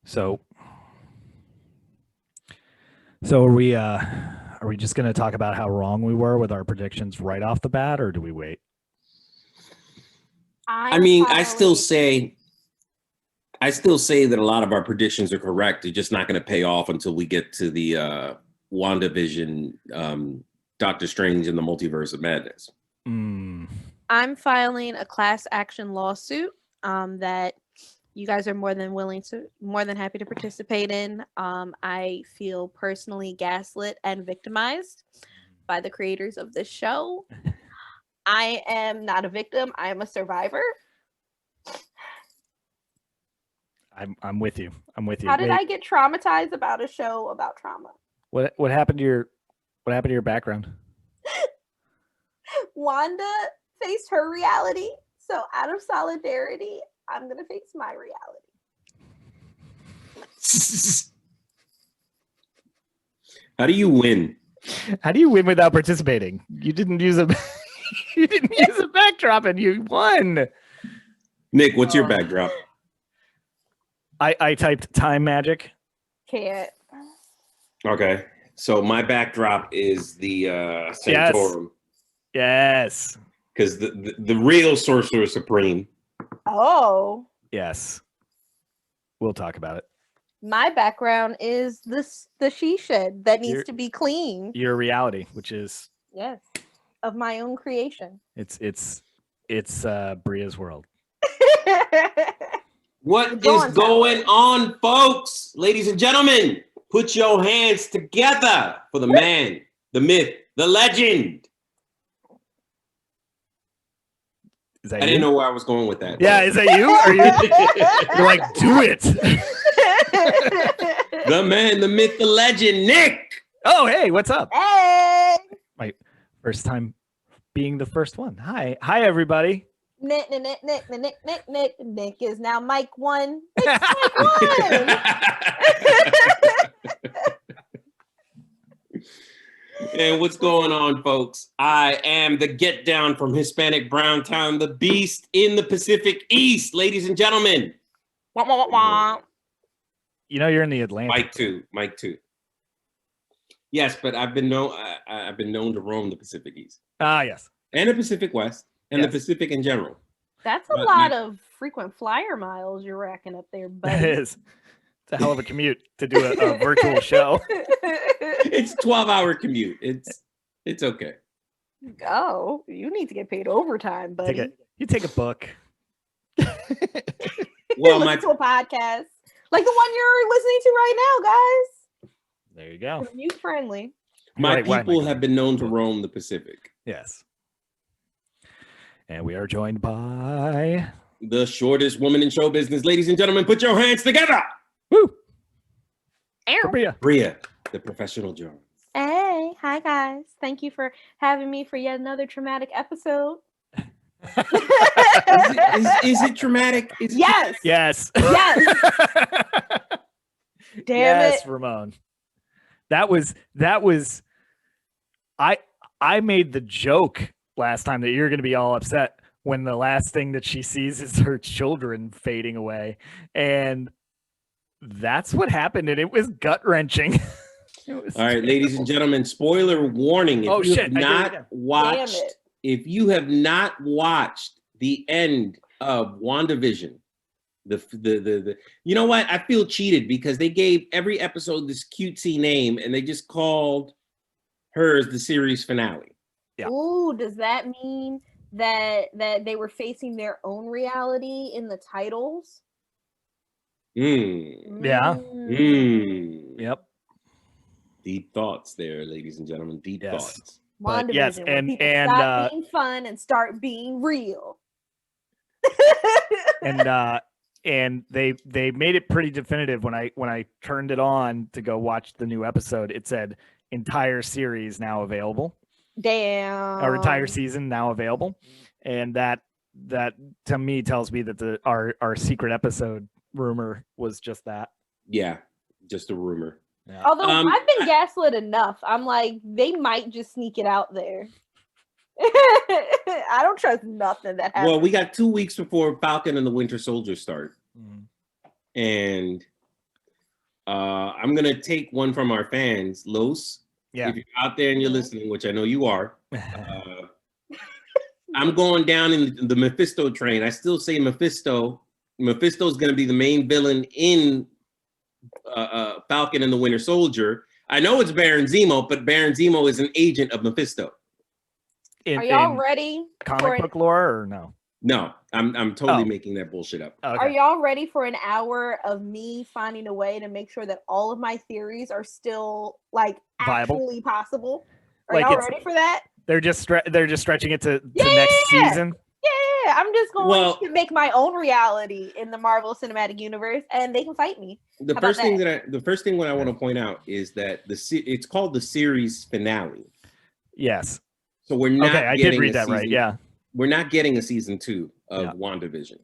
So, so are we just going to talk about how wrong we were with our predictions right off the bat, or do we wait? I mean, I still say that a lot of our predictions are correct. They're just not going to pay off until we get to the WandaVision, Doctor Strange and the Multiverse of Madness. I'm filing a class action lawsuit that you guys are more than happy to participate in. I feel personally gaslit and victimized by the creators of this show. I am not a victim. I am a survivor. I'm with you. I'm with you. How did I get traumatized about a show about trauma? What happened to your background? Wanda faced her reality, so out of solidarity, I'm gonna face my reality. How do you win? How do you win without participating? You didn't use a backdrop and you won. Nick, what's your backdrop? I typed time magic. Can't. Okay. So my backdrop is the Santorum. Yes. Because the real Sorcerer Supreme. Oh. Yes. We'll talk about it. My background is the she shed that needs to be cleaned. Your reality, which is of my own creation. It's Bria's world. What is going on, folks? Ladies and gentlemen, put your hands together for the man, the myth, the legend. I didn't know where I was going with that. Yeah, is that you? Are you? You're like, do it. The man, the myth, the legend, Nick. Oh, hey, what's up? Hey. My first time being the first one. Hi, everybody. Nick is now Mike 1. Nick's Mike 1. And what's going on, folks? I am the get down from Hispanic Brown Town, the beast in the Pacific East, ladies and gentlemen. You know you're in the Atlantic. Mike 2. Yes, but I've been known to roam the Pacific East. Ah, yes. And the Pacific West and the Pacific in general. That's a lot of frequent flyer miles you're racking up there, buddy. It is. It's a hell of a commute to do a virtual show. It's a 12-hour commute. It's okay. Oh, you need to get paid overtime, buddy. You take a book. Well, listen to a podcast like the one you're listening to right now, guys. There you go. Commute friendly. My people have been known to roam the Pacific. Yes. And we are joined by the shortest woman in show business. Ladies and gentlemen, put your hands together. Woo! Bria, the professional Jones. Hey, hi guys. Thank you for having me for yet another traumatic episode. Is it traumatic? Yes. Yes. Damn it, Ramon. That was. I made the joke last time that you're going to be all upset when the last thing that she sees is her children fading away, and that's what happened, and it was gut-wrenching. All right, ladies and gentlemen, spoiler warning. If you have not watched the end of WandaVision, the you know what? I feel cheated because they gave every episode this cutesy name and they just called hers the series finale. Yeah. Ooh, does that mean that they were facing their own reality in the titles? Yeah. Yep. Deep thoughts there, ladies and gentlemen. Deep thoughts. WandaVision, yes, and stop being fun and start being real. and they made it pretty definitive when I turned it on to go watch the new episode. It said entire series now available. Damn. Our entire season now available, and that to me tells me that our secret episode rumor was just that. Yeah, just a rumor. Yeah. Although I've been gaslit enough, I'm like, they might just sneak it out there. I don't trust nothing that happens. Well, we got 2 weeks before Falcon and the Winter Soldier start. And I'm gonna take one from our fans, Los. Yeah. If you're out there and you're listening, which I know you are, I'm going down in the Mephisto train. I still say Mephisto. Mephisto's gonna be the main villain in Falcon and the Winter Soldier. I know it's Baron Zemo, but Baron Zemo is an agent of Mephisto. Are y'all ready? Comic book lore or no? No, I'm totally making that bullshit up. Okay. Are y'all ready for an hour of me finding a way to make sure that all of my theories are still like viable, actually possible? Are like y'all ready for that? They're just stretching it to next season. Yeah, I'm just going to make my own reality in the Marvel Cinematic Universe, and they can fight me. The first thing I want to point out is that it's called the series finale. Yes. So we're not. Okay, I did read that right. Yeah. We're not getting a season 2 of WandaVision.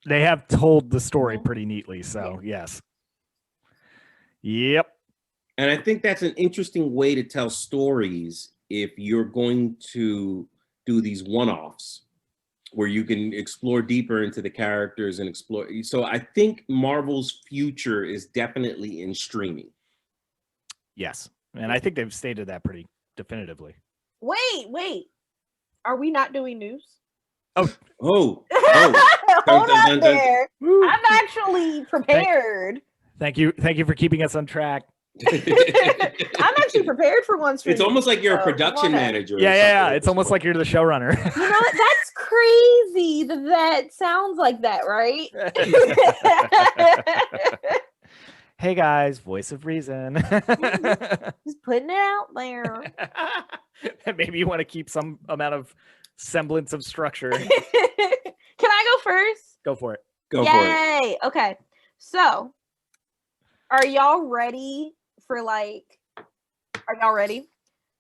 They have told the story pretty neatly, so yes. Yep. And I think that's an interesting way to tell stories if you're going to do these one-offs where you can explore deeper into the characters and explore. So I think Marvel's future is definitely in streaming. Yes. And I think they've stated that pretty definitively. Wait. Are we not doing news? Oh. Hold on there. I'm actually prepared. Thank you for keeping us on track. I'm actually prepared for once. It's almost like you're a production manager. Yeah. It's almost like you're the showrunner. You know what? That's crazy. That sounds like that, right? Hey guys, voice of reason. Just putting it out there. Maybe you want to keep some amount of semblance of structure. Can I go first? Go for it. Go for it. Yay! Okay. So, are y'all ready for are y'all ready?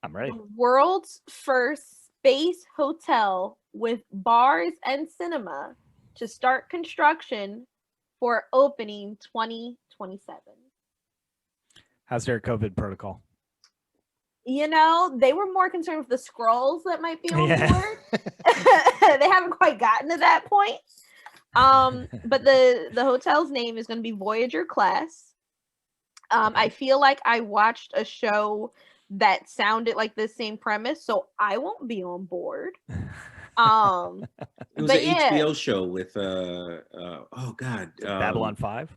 I'm ready. The world's first space hotel with bars and cinema to start construction for opening 2027. How's their COVID protocol? You know, they were more concerned with the scrolls that might be on board. They haven't quite gotten to that point. But the hotel's name is going to be Voyager Class. I feel like I watched a show that sounded like the same premise, so I won't be on board. It was an HBO show with oh god, Babylon 5.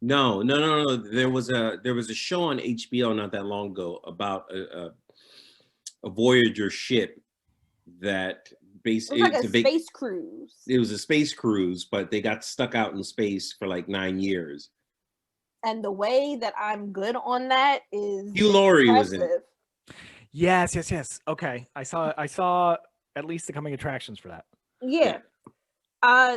No. There was a show on HBO not that long ago about a Voyager ship that basically it was like a space cruise. It was a space cruise, but they got stuck out in space for like 9 years. And the way that I'm good on that is Hugh Laurie was in it. Yes. Okay, I saw at least the coming attractions for that. Yeah.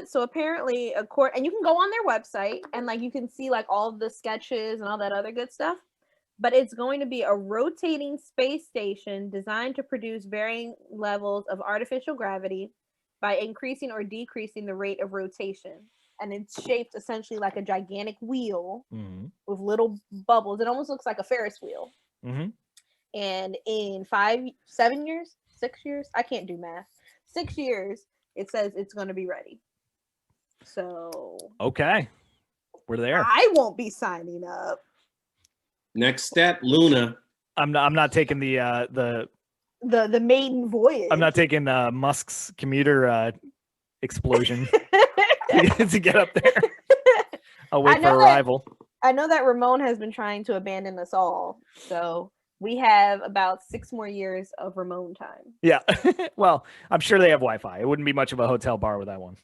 So apparently, and you can go on their website and like you can see like all of the sketches and all that other good stuff. But it's going to be a rotating space station designed to produce varying levels of artificial gravity by increasing or decreasing the rate of rotation. And it's shaped essentially like a gigantic wheel with little bubbles. It almost looks like a Ferris wheel. Mm-hmm. And in 6 years, I can't do math. 6 years, it says it's going to be ready. So okay, we're there. I won't be signing up. Next step, Luna. I'm not taking the maiden voyage. I'm not taking Musk's commuter explosion to get up there. I'll wait for arrival. I know that Ramon has been trying to abandon us all, so we have about 6 more years of Ramon time. Yeah. Well, I'm sure they have Wi-Fi. It wouldn't be much of a hotel bar with that one.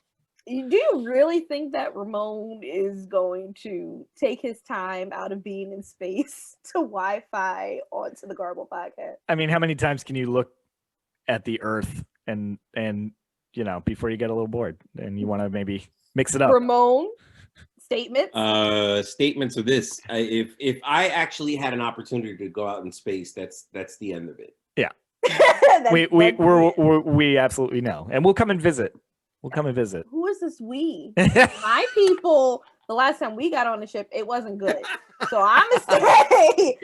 Do you really think that Ramon is going to take his time out of being in space to Wi-Fi onto the Garble podcast? I mean, how many times can you look at the Earth and before you get a little bored and you want to maybe mix it up? Ramon, statements? Statements of this. If I actually had an opportunity to go out in space, that's the end of it. Yeah. we absolutely know. And we'll come and visit. Who is this we? My people, the last time we got on the ship, it wasn't good. So I'm going to say.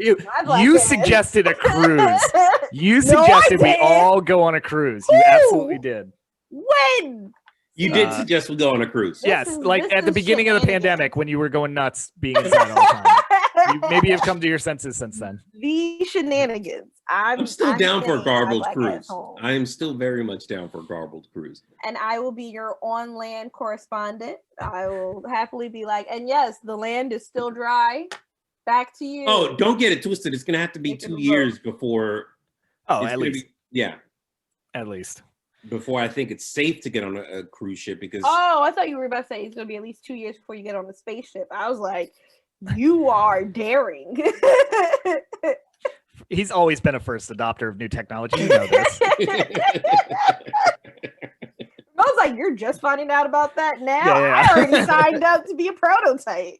You suggested a cruise. You suggested we all go on a cruise. You absolutely did. When? You did suggest we go on a cruise. Yes, like at the beginning of the pandemic when you were going nuts being inside all the time. Maybe you've come to your senses since then. The shenanigans. I'm still down for a staying garbled my black ass cruise. home. I am still very much down for a garbled cruise. And I will be your on-land correspondent. I will happily be like, and yes, the land is still dry. Back to you. Oh, don't get it twisted. It's gonna have to be Make it 2 a years vote. before. Oh, it's at gonna least. yeah, At least. before I think it's safe to get on a cruise ship because. Oh, I thought you were about to say it's going to be at least 2 years before you get on a spaceship. I was like, you are daring. He's always been a first adopter of new technology. You know this. I was like, you're just finding out about that now? Yeah. I already signed up to be a prototype.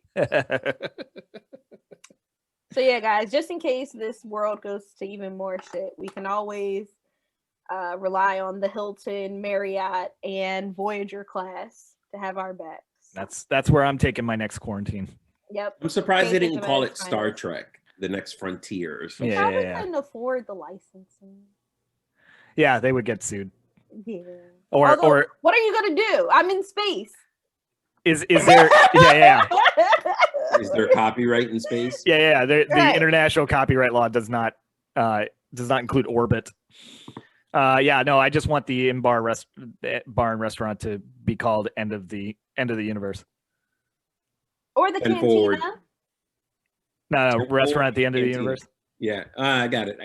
So yeah, guys, just in case this world goes to even more shit, we can always rely on the Hilton, Marriott, and Voyager class to have our backs. That's where I'm taking my next quarantine. Yep. I'm surprised they Can't think didn't of call it it as Star finance. Trek: The Next Frontier. Or something. Yeah. Probably couldn't afford the licensing. Yeah, they would get sued. Yeah. Or What are you gonna do? I'm in space. is there? Yeah. Is there copyright in space? Yeah. The Right. international copyright law does not include orbit. Yeah, no, I just want the bar and restaurant to be called end of the universe. Or the And cantina. forward. No, restaurant at the end of the Cantina. universe. Yeah, I got it.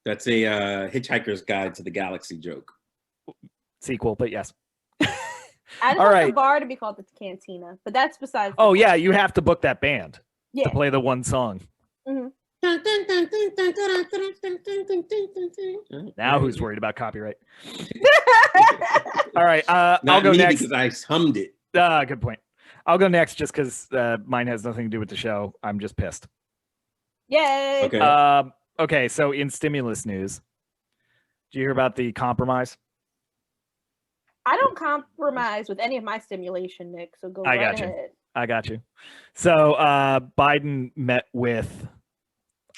That's a Hitchhiker's Guide to the Galaxy joke. Sequel, but yes. I just All want right. the bar to be called the cantina, but that's besides. Oh yeah, you have to book that band Yeah. to play the one song. Now who's worried about copyright? All right, I'll Not go me next. because I hummed it. Good point. I'll go next just because mine has nothing to do with the show. I'm just pissed. Yay! Okay. Okay, so in stimulus news, did you hear about the compromise? I don't compromise with any of my stimulation, Nick. So go I right got you. ahead. I got you. So Biden met with,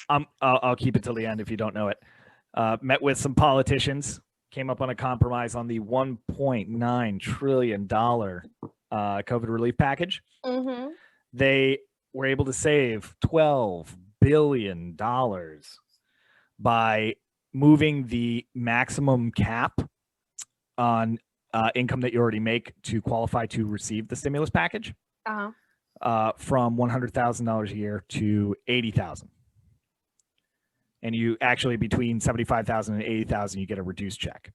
I'll keep it till the end if you don't know it. Met with some politicians, came up on a compromise on the $1.9 trillion COVID relief package. Mm-hmm. They were able to save $12 billion by moving the maximum cap on income that you already make to qualify to receive the stimulus package from $100,000 a year to $80,000. And you actually between $75,000 and $80,000, you get a reduced check.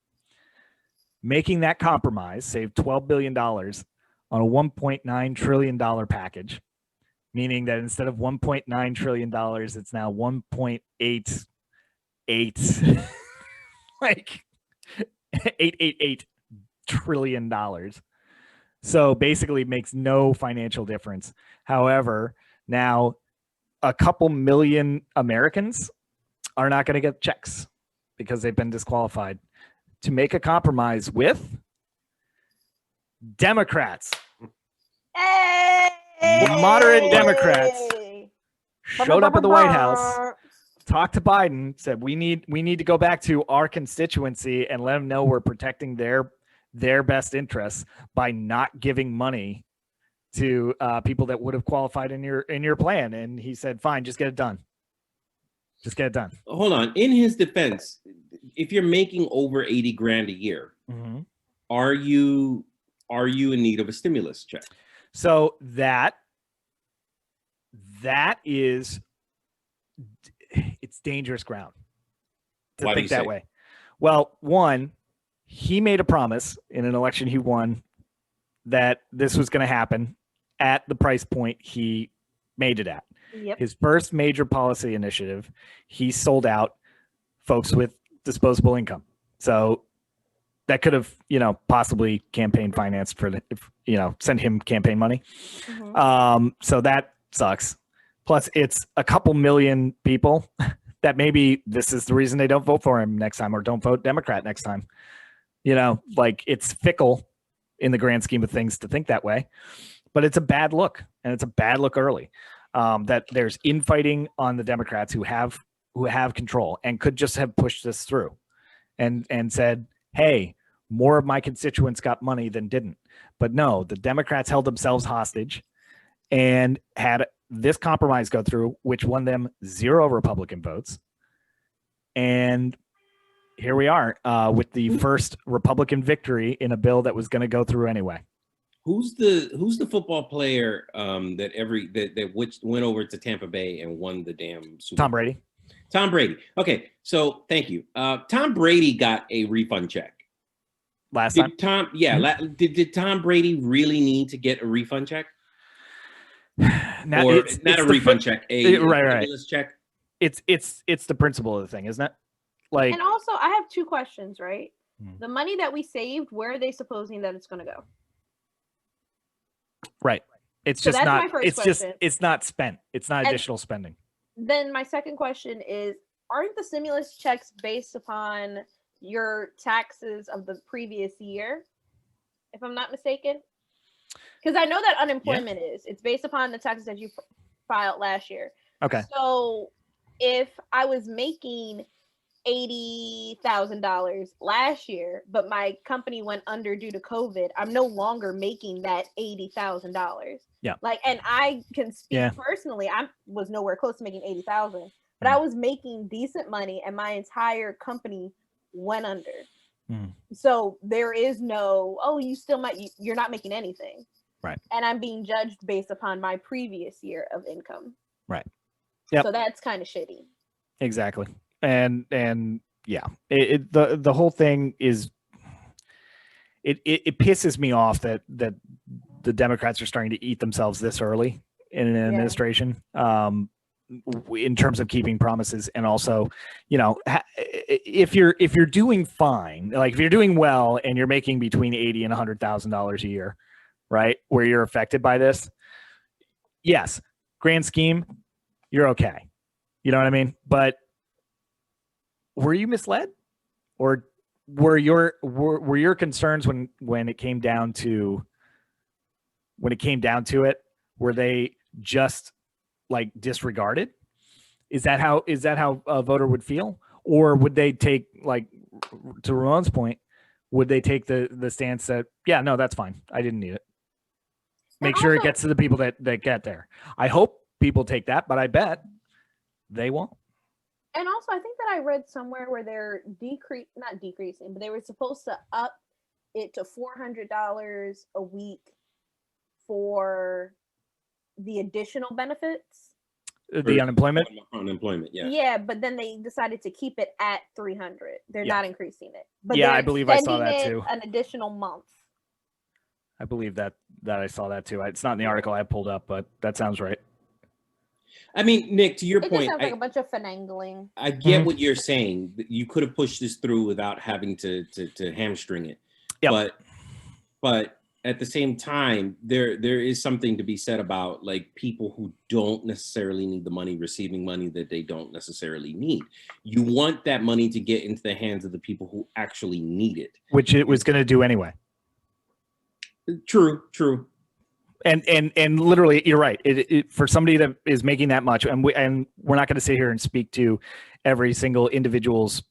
Making that compromise saved $12 billion on a $1.9 trillion package, meaning that instead of $1.9 trillion, it's now 1.88 like $888 trillion. So basically it makes no financial difference. However, now a couple million Americans are not going to get checks because they've been disqualified to make a compromise with Democrats. Hey! Moderate Democrats showed up at the White House, talked to Biden, said we need to go back to our constituency and let them know we're protecting their best interests by not giving money to people that would have qualified in your plan. And he said, fine, just get it done. Just get it done. Hold on. In his defense, if you're making over 80 grand a year, are you in need of a stimulus check? So that is, it's dangerous ground to Why do think you that say? way. Well, one, he made a promise in an election he won that this was going to happen at the price point he made it at. Yep. His first major policy initiative, he sold out folks with disposable income. So that could have, possibly campaign financed for, send him campaign money. So that sucks. Plus, it's a couple million people that maybe this is the reason they don't vote for him next time or don't vote Democrat next time. It's fickle in the grand scheme of things to think that way, but it's a bad look, and it's a bad look early. That there's infighting on the Democrats who have control and could just have pushed this through and said, hey, more of my constituents got money than didn't. But no, the Democrats held themselves hostage and had this compromise go through, which won them 0 Republican votes. And here we are with the first Republican victory in a bill that was going to go through anyway. Who's the football player that went over to Tampa Bay and won the damn Super Bowl? Tom Brady. Tom Brady. Okay, so thank you. Tom Brady got a refund check Last time. Did Tom Brady really need to get a refund check? Now, or it's not a refund check, a stimulus check? It's the principle of the thing, isn't it? Like, and also, I have 2 questions, right? The money that we saved, where are they supposing that it's going to go? Right. It's So just that's not. my first It's question. just. It's not spent. It's not additional spending. Then my second question is, aren't the stimulus checks based upon your taxes of the previous year, if I'm not mistaken? Because I know that unemployment is. It's based upon the taxes that you filed last year. Okay. So if I was making $80,000 last year, but my company went under due to COVID, I'm no longer making that $80,000. Yeah. Like, and I can speak personally, I was nowhere close to making 80,000, but I was making decent money and my entire company went under. So there is no, you're not making anything. Right. And I'm being judged based upon my previous year of income. Right. Yeah. So that's kind of shitty. Exactly. And yeah, the whole thing is, it pisses me off that the Democrats are starting to eat themselves this early in an administration, in terms of keeping promises. And also, if you're doing fine, like if you're doing well and you're making between $80,000 and $100,000 a year, right, where you're affected by this, yes, grand scheme, you're okay. You know what I mean? But were you misled, or were your concerns when it came down to it, were they just like disregarded? Is that how a voter would feel? Or would they take, like, to Ramon's point, would they take the stance that, yeah, no, that's fine, I didn't need it, make sure it gets to the people that get there? I hope people take that, but I bet they won't. And also, I think that I read somewhere where they're not decreasing, but they were supposed to up it to $400 a week for the additional benefits. The unemployment? Unemployment, yeah. Yeah, but then they decided to keep it at 300. They're not increasing it. But yeah, I believe I saw that too. An additional month. I believe that I saw that too. It's not in the article I pulled up, but that sounds right. I mean, Nick, to your point, just sounds like a bunch of finagling. I get what you're saying. You could have pushed this through without having to hamstring it. Yep. But at the same time, there is something to be said about, like, people who don't necessarily need the money receiving money that they don't necessarily need. You want that money to get into the hands of the people who actually need it, which it was going to do anyway. True. And literally, you're right. It for somebody that is making that much, and we're not going to sit here and speak to every single individual's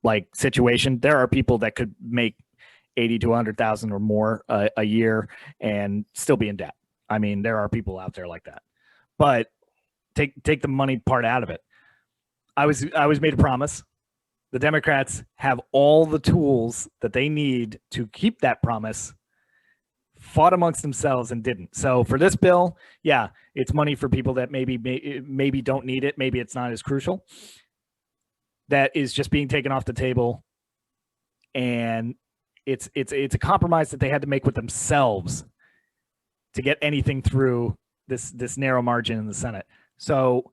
like situation. There are people that could make 80 to 100,000 or more a year and still be in debt. I mean, there are people out there like that. But take the money part out of it. I was made a promise. The Democrats have all the tools that they need to keep that promise. Fought amongst themselves and didn't. So for this bill, yeah, it's money for people that maybe don't need it. Maybe it's not as crucial. That is just being taken off the table, and it's a compromise that they had to make with themselves to get anything through this narrow margin in the Senate. So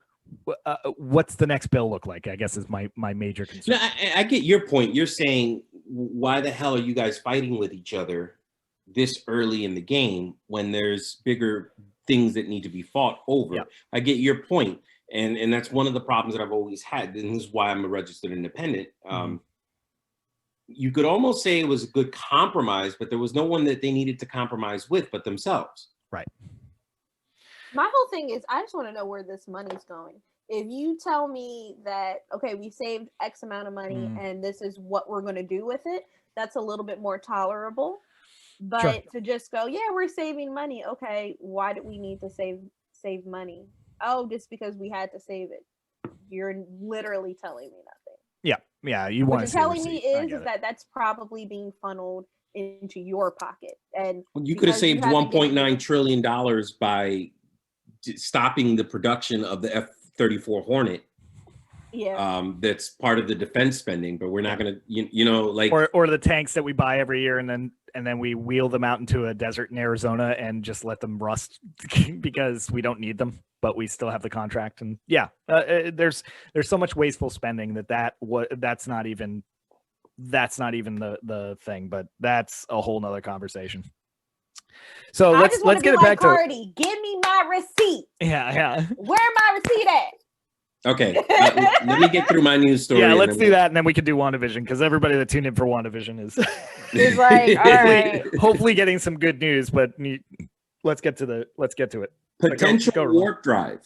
what's the next bill look like, I guess, is my major concern. No, I get your point. You're saying, why the hell are you guys fighting with each other this early in the game when there's bigger things that need to be fought over? Yep. I get your point. And that's one of the problems that I've always had. And this is why I'm a registered independent. You could almost say it was a good compromise, but there was no one that they needed to compromise with but themselves. Right. My whole thing is, I just want to know where this money's going. If you tell me that, okay, we saved X amount of money and this is what we're going to do with it, that's a little bit more tolerable. But to just go, yeah, we're saving money. Okay, why do we need to save money? oh, just because we had to save it. You're literally telling me nothing. Yeah. You What want you're to see the telling me receipt. I is get it. that that's probably being funneled into your pocket, and You could have because you saved haven't given $1.9 me- trillion by stopping the production of the F-34 Hornet. Yeah. That's part of the defense spending, but we're not going to, you know, like, or the tanks that we buy every year and then we wheel them out into a desert in Arizona and just let them rust because we don't need them, but we still have the contract. And there's so much wasteful spending that's not even the thing, but that's a whole nother conversation. So let's get it back to Cardi. Give me my receipt. Yeah. Where my receipt at? okay, let me get through my news story. Yeah, let's do that, and then we can do WandaVision, because everybody that tuned in for WandaVision is like, all right. hopefully getting some good news. But let's get to it. Potential Go, warp drive.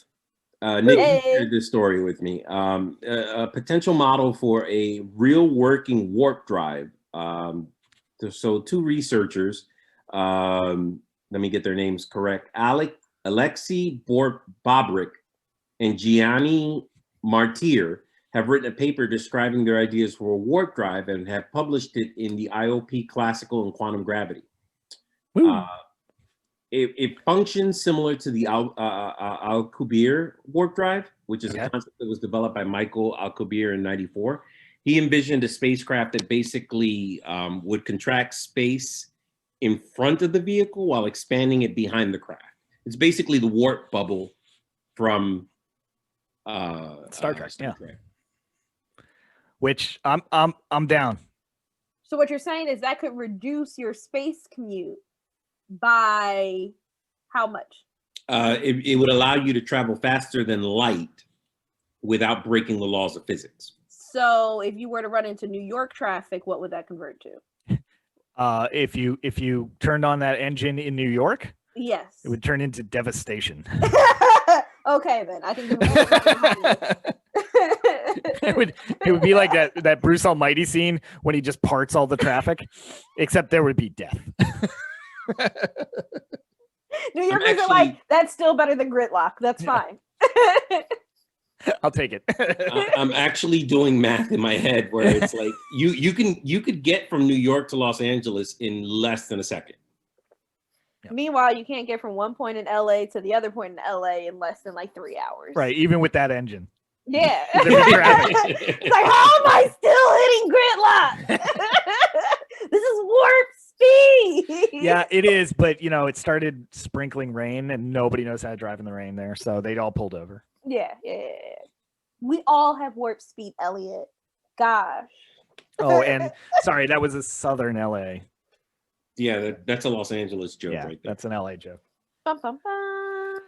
Nick Hey. shared this story with me. A potential model for a real working warp drive. So two researchers, let me get their names correct. Alexei Bobrik and Gianni Martir have written a paper describing their ideas for a warp drive and have published it in the IOP Classical and Quantum Gravity. It functions similar to the Alcubierre warp drive, which is a concept that was developed by Michael Alcubierre in '94. He envisioned a spacecraft that basically would contract space in front of the vehicle while expanding it behind the craft. It's basically the warp bubble from Star Trek. Which I'm down. So what you're saying is that could reduce your space commute by how much? It would allow you to travel faster than light without breaking the laws of physics. So if you were to run into New York traffic, what would that convert to? If you turned on that engine in New York, yes, it would turn into devastation. Okay, then I think it would be like that Bruce Almighty scene when he just parts all the traffic, except there would be death. New Yorkers are like, that's still better than gridlock. That's fine. I'll take it. I'm actually doing math in my head where it's like you could get from New York to Los Angeles in less than a second. Yep. Meanwhile, you can't get from one point in LA to the other point in LA in less than like 3 hours. Right, even with that engine. Yeah. It's like, how am I still hitting gridlock? This is warp speed. Yeah, it is, but it started sprinkling rain and nobody knows how to drive in the rain there, so they all pulled over. Yeah. We all have warp speed, Elliot. Gosh. Oh, and sorry, that was a southern LA. Yeah, that's a Los Angeles joke right there. That's an LA joke. Bum, bum, bum.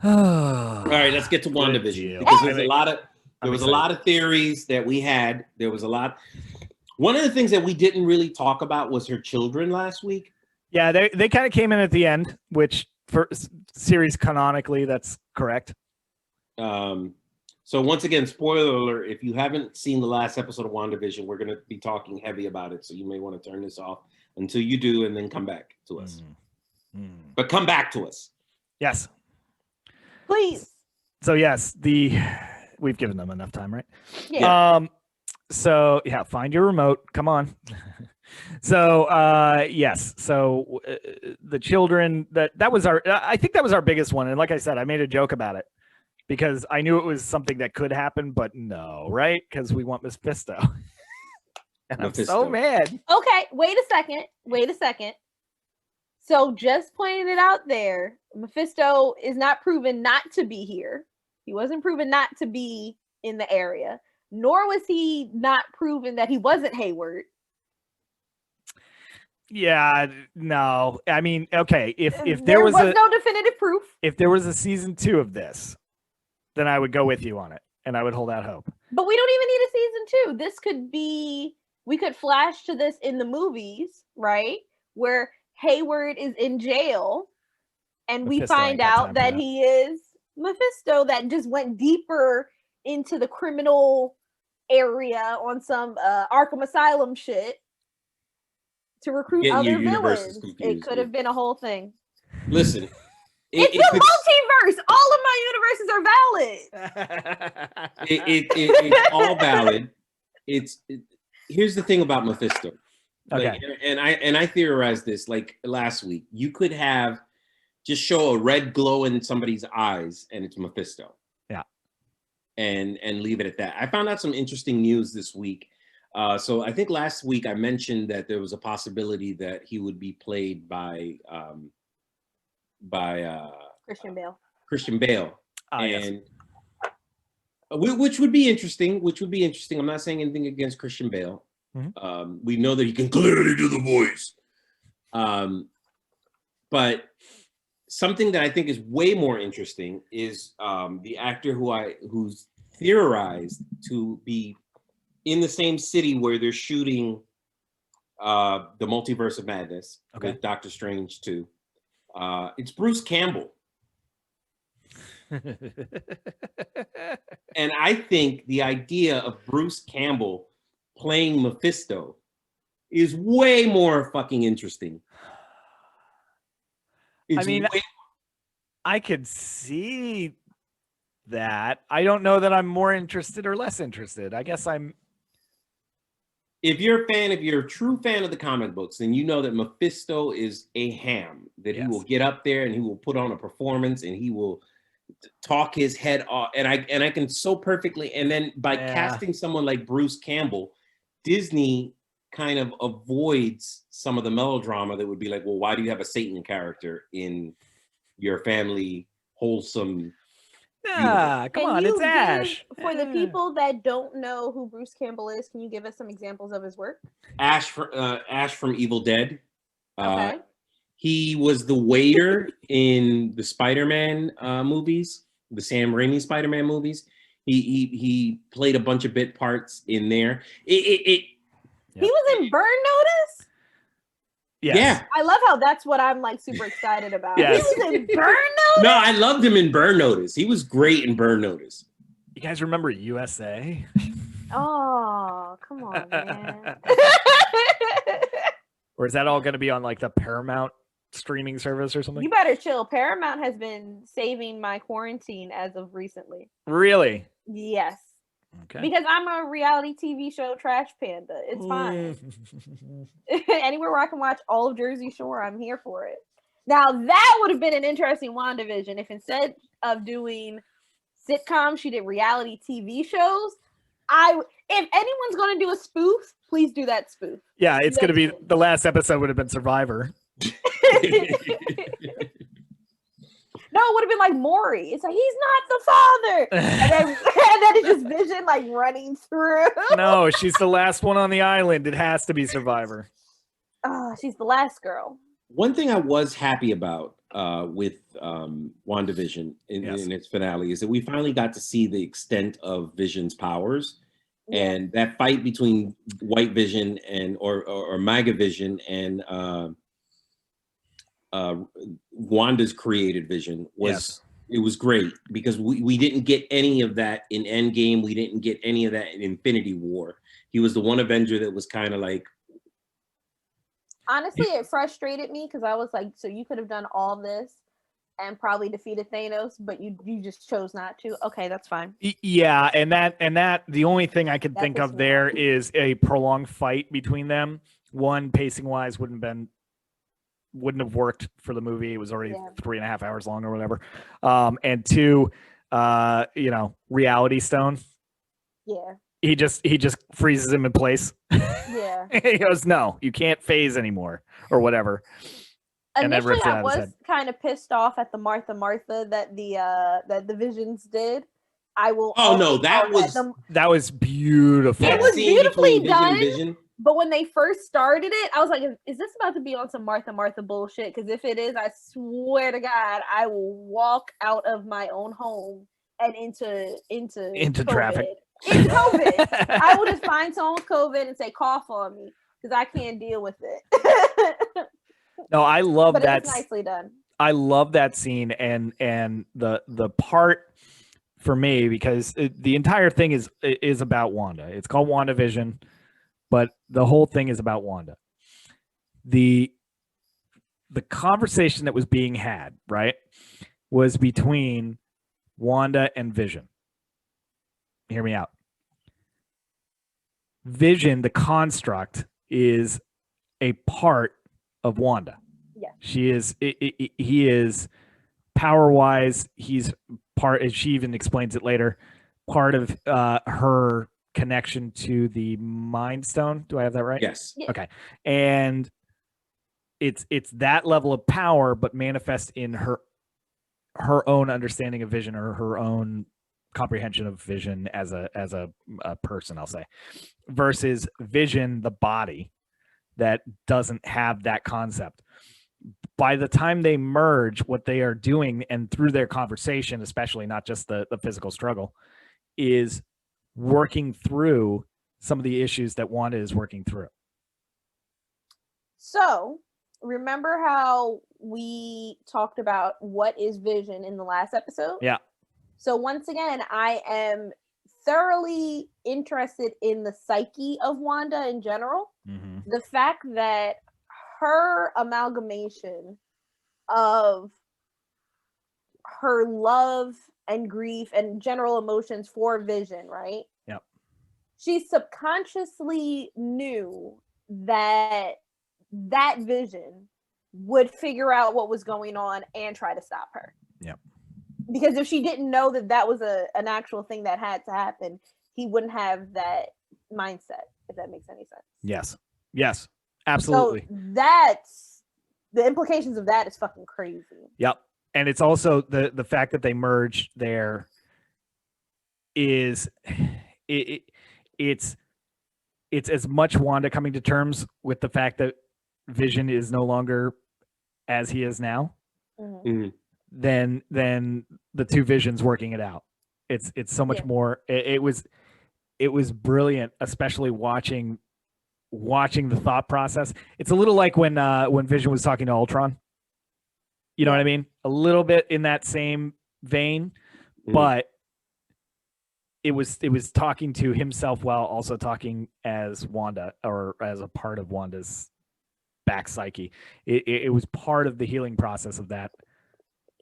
All right, let's get to WandaVision, because there was a lot of theories that we had. There was a lot. One of the things that we didn't really talk about was her children last week. Yeah, they kind of came in at the end, which for series canonically, that's correct. So once again, spoiler alert, if you haven't seen the last episode of WandaVision, we're going to be talking heavy about it. So you may want to turn this off until you do, and then come back to us. But come back to us. Yes. Please. So yes, we've given them enough time, right? Yeah. So yeah, find your remote. Come on. So yes. So the children that was I think that was our biggest one. And like I said, I made a joke about it because I knew it was something that could happen, but no, right? Because we want Mephisto. And Mephisto. I'm so mad. Okay, wait a second. So just pointing it out there, Mephisto is not proven not to be here. He wasn't proven not to be in the area, nor was he not proven that he wasn't Hayward. Yeah, no. I mean, okay, if there was no definitive proof. If there was a season 2 of this, then I would go with you on it, and I would hold out hope. But we don't even need a season 2. This could be, we could flash to this in the movies, right? Where Hayward is in jail, and we find out that he is Mephisto that just went deeper into the criminal area on some Arkham Asylum shit to recruit other villains. It could have been a whole thing. Listen, It's the multiverse. All of my universes are valid. It's all valid. Here's the thing about Mephisto. Okay. Like, and I theorized this like last week. You could have just show a red glow in somebody's eyes, and it's Mephisto. Yeah. And leave it at that. I found out some interesting news this week. So I think last week I mentioned that there was a possibility that he would be played by Christian Bale. Christian Bale, Yes. Which would be interesting. I'm not saying anything against Christian Bale. Mm-hmm. We know that he can clearly do the voice. But something that I think is way more interesting is the actor who's theorized to be in the same city where they're shooting the Multiverse of Madness with Doctor Strange 2. It's Bruce Campbell. And I think the idea of Bruce Campbell playing Mephisto is way more fucking interesting. I could see that. I don't know that I'm more interested or less interested. I guess I'm. If you're a true fan of the comic books, then you know that Mephisto is a ham, that he will get up there and he will put on a performance and he will talk his head off. And I can so perfectly, and then by casting someone like Bruce Campbell, Disney kind of avoids some of the melodrama that would be like, well, why do you have a Satan character in your family wholesome? Come on, it's Ash. For the people that don't know who Bruce Campbell is, can you give us some examples of his work? Ash from Evil Dead. Okay. He was the waiter in the Spider-Man movies, the Sam Raimi Spider-Man movies. He played a bunch of bit parts in there. He was in Burn Notice? Yes. Yeah. I love how that's what I'm like super excited about. Yes. He was in Burn Notice? No, I loved him in Burn Notice. He was great in Burn Notice. You guys remember USA? Oh, come on, man. Or is that all going to be on like the Paramount streaming service or something? You better chill. Paramount has been saving my quarantine as of recently. Really? Yes. Okay. Because I'm a reality TV show trash panda. It's fine. Anywhere where I can watch all of Jersey Shore, I'm here for it. Now, that would have been an interesting WandaVision if instead of doing sitcoms, she did reality TV shows. If anyone's going to do a spoof, please do that spoof. Yeah, it's going to be, the last episode would have been Survivor. No, it would have been like Maury. It's like, he's not the father. And then it's just Vision like running through. No, she's the last one on the island. It has to be Survivor. Oh, she's the last girl. One thing I was happy about with WandaVision in its finale is that we finally got to see the extent of Vision's powers. Yeah. And that fight between White Vision and or MAGA Vision and Wanda's created Vision was it was great because we didn't get any of that in Endgame. We didn't get any of that in Infinity War. He was the one Avenger that was kind of like. Honestly, it frustrated me because I was like, so you could have done all this and probably defeated Thanos, but you just chose not to. Okay, that's fine. Yeah, and that the only thing I could think of there is a prolonged fight between them. One, pacing wise, wouldn't have worked for the movie. It was already 3.5 hours long or whatever. And two, Reality Stone. Yeah. He just freezes him in place. Yeah. He goes, no, you can't phase anymore or whatever. Initially, I was kind of pissed off at the Martha that the Visions did. I will. Oh no, that was beautiful. It was beautifully done. But when they first started it, I was like, is this about to be on some Martha bullshit? Because if it is, I swear to God, I will walk out of my own home and into traffic. In COVID. I will just find someone with COVID and say, cough on me, because I can't deal with it. No, I love but that. It's nicely done. I love that scene and the part for me, because the entire thing is about Wanda. It's called WandaVision, but the whole thing is about Wanda. The the conversation that was being had, right, was between Wanda and Vision. Hear me out. Vision, the construct, is a part of Wanda. Yeah. He is power-wise, he's part, and she even explains it later, part of her connection to the Mind Stone. Do I have that right? Yes. Yeah. Okay. And it's that level of power, but manifest in her own understanding of Vision, or her own comprehension of Vision as a person, I'll say, versus Vision, the body, that doesn't have that concept. By the time they merge, what they are doing, and through their conversation, especially, not just the physical struggle, is working through some of the issues that Wanda is working through. So, remember how we talked about what is Vision in the last episode? Yeah. So, once again, I am thoroughly interested in the psyche of Wanda in general. Mm-hmm. The fact that her amalgamation of her love and grief and general emotions for Vision, right? Yep. She subconsciously knew that Vision would figure out what was going on and try to stop her. Yep. Because if she didn't know that was an actual thing that had to happen, he wouldn't have that mindset, if that makes any sense. Yes, absolutely. So that's the implications of that is fucking crazy. Yep. And it's also the fact that they merged there is it's as much Wanda coming to terms with the fact that Vision is no longer as he is now, Mm-hmm. than the two Visions working it out. It's so much more. It was brilliant, especially watching the thought process. It's a little like when Vision was talking to Ultron. You know what I mean? A little bit in that same vein, but it was talking to himself while also talking as Wanda, or as a part of Wanda's back psyche. It was part of the healing process of that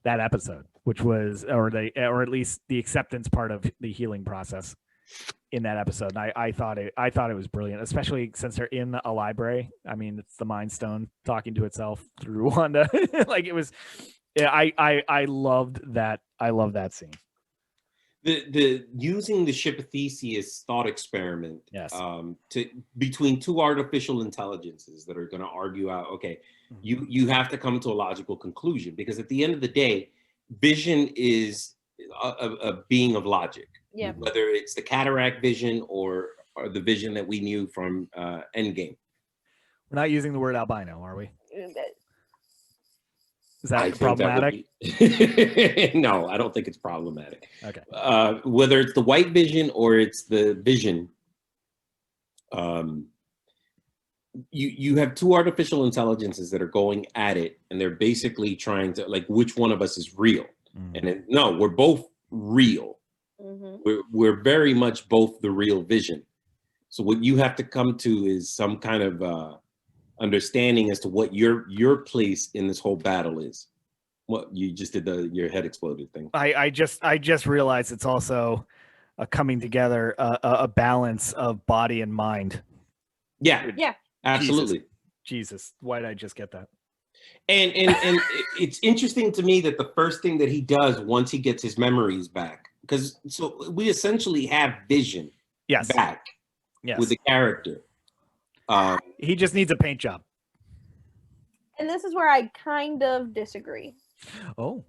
episode, which was, or at least the acceptance part of the healing process in that episode. And I thought it was brilliant, especially since they're in a library. I mean, it's the Mind Stone talking to itself through Wanda. Like, it was, I loved that. I love that scene. The using the ship of Theseus thought experiment, yes, to between two artificial intelligences that are going to argue out, okay, you have to come to a logical conclusion, because at the end of the day, Vision is a being of logic. Yeah. Whether it's the cataract Vision or the Vision that we knew from Endgame. We're not using the word albino, are we? Is I that problematic? No, I don't think it's problematic. Okay. Whether it's the white Vision or it's the Vision, you have two artificial intelligences that are going at it, and they're basically trying to, like, which one of us is real? And no, we're both real. We're very much both the real Vision. So what you have to come to is some kind of understanding as to what your place in this whole battle is. What you just did, your head exploded thing. I just realized it's also a coming together, a balance of body and mind. Yeah, absolutely. Jesus, why did I just get that? And it's interesting to me that the first thing that he does once he gets his memories back, because so we essentially have Vision back with the character. He just needs a paint job. And this is where I kind of disagree. Oh.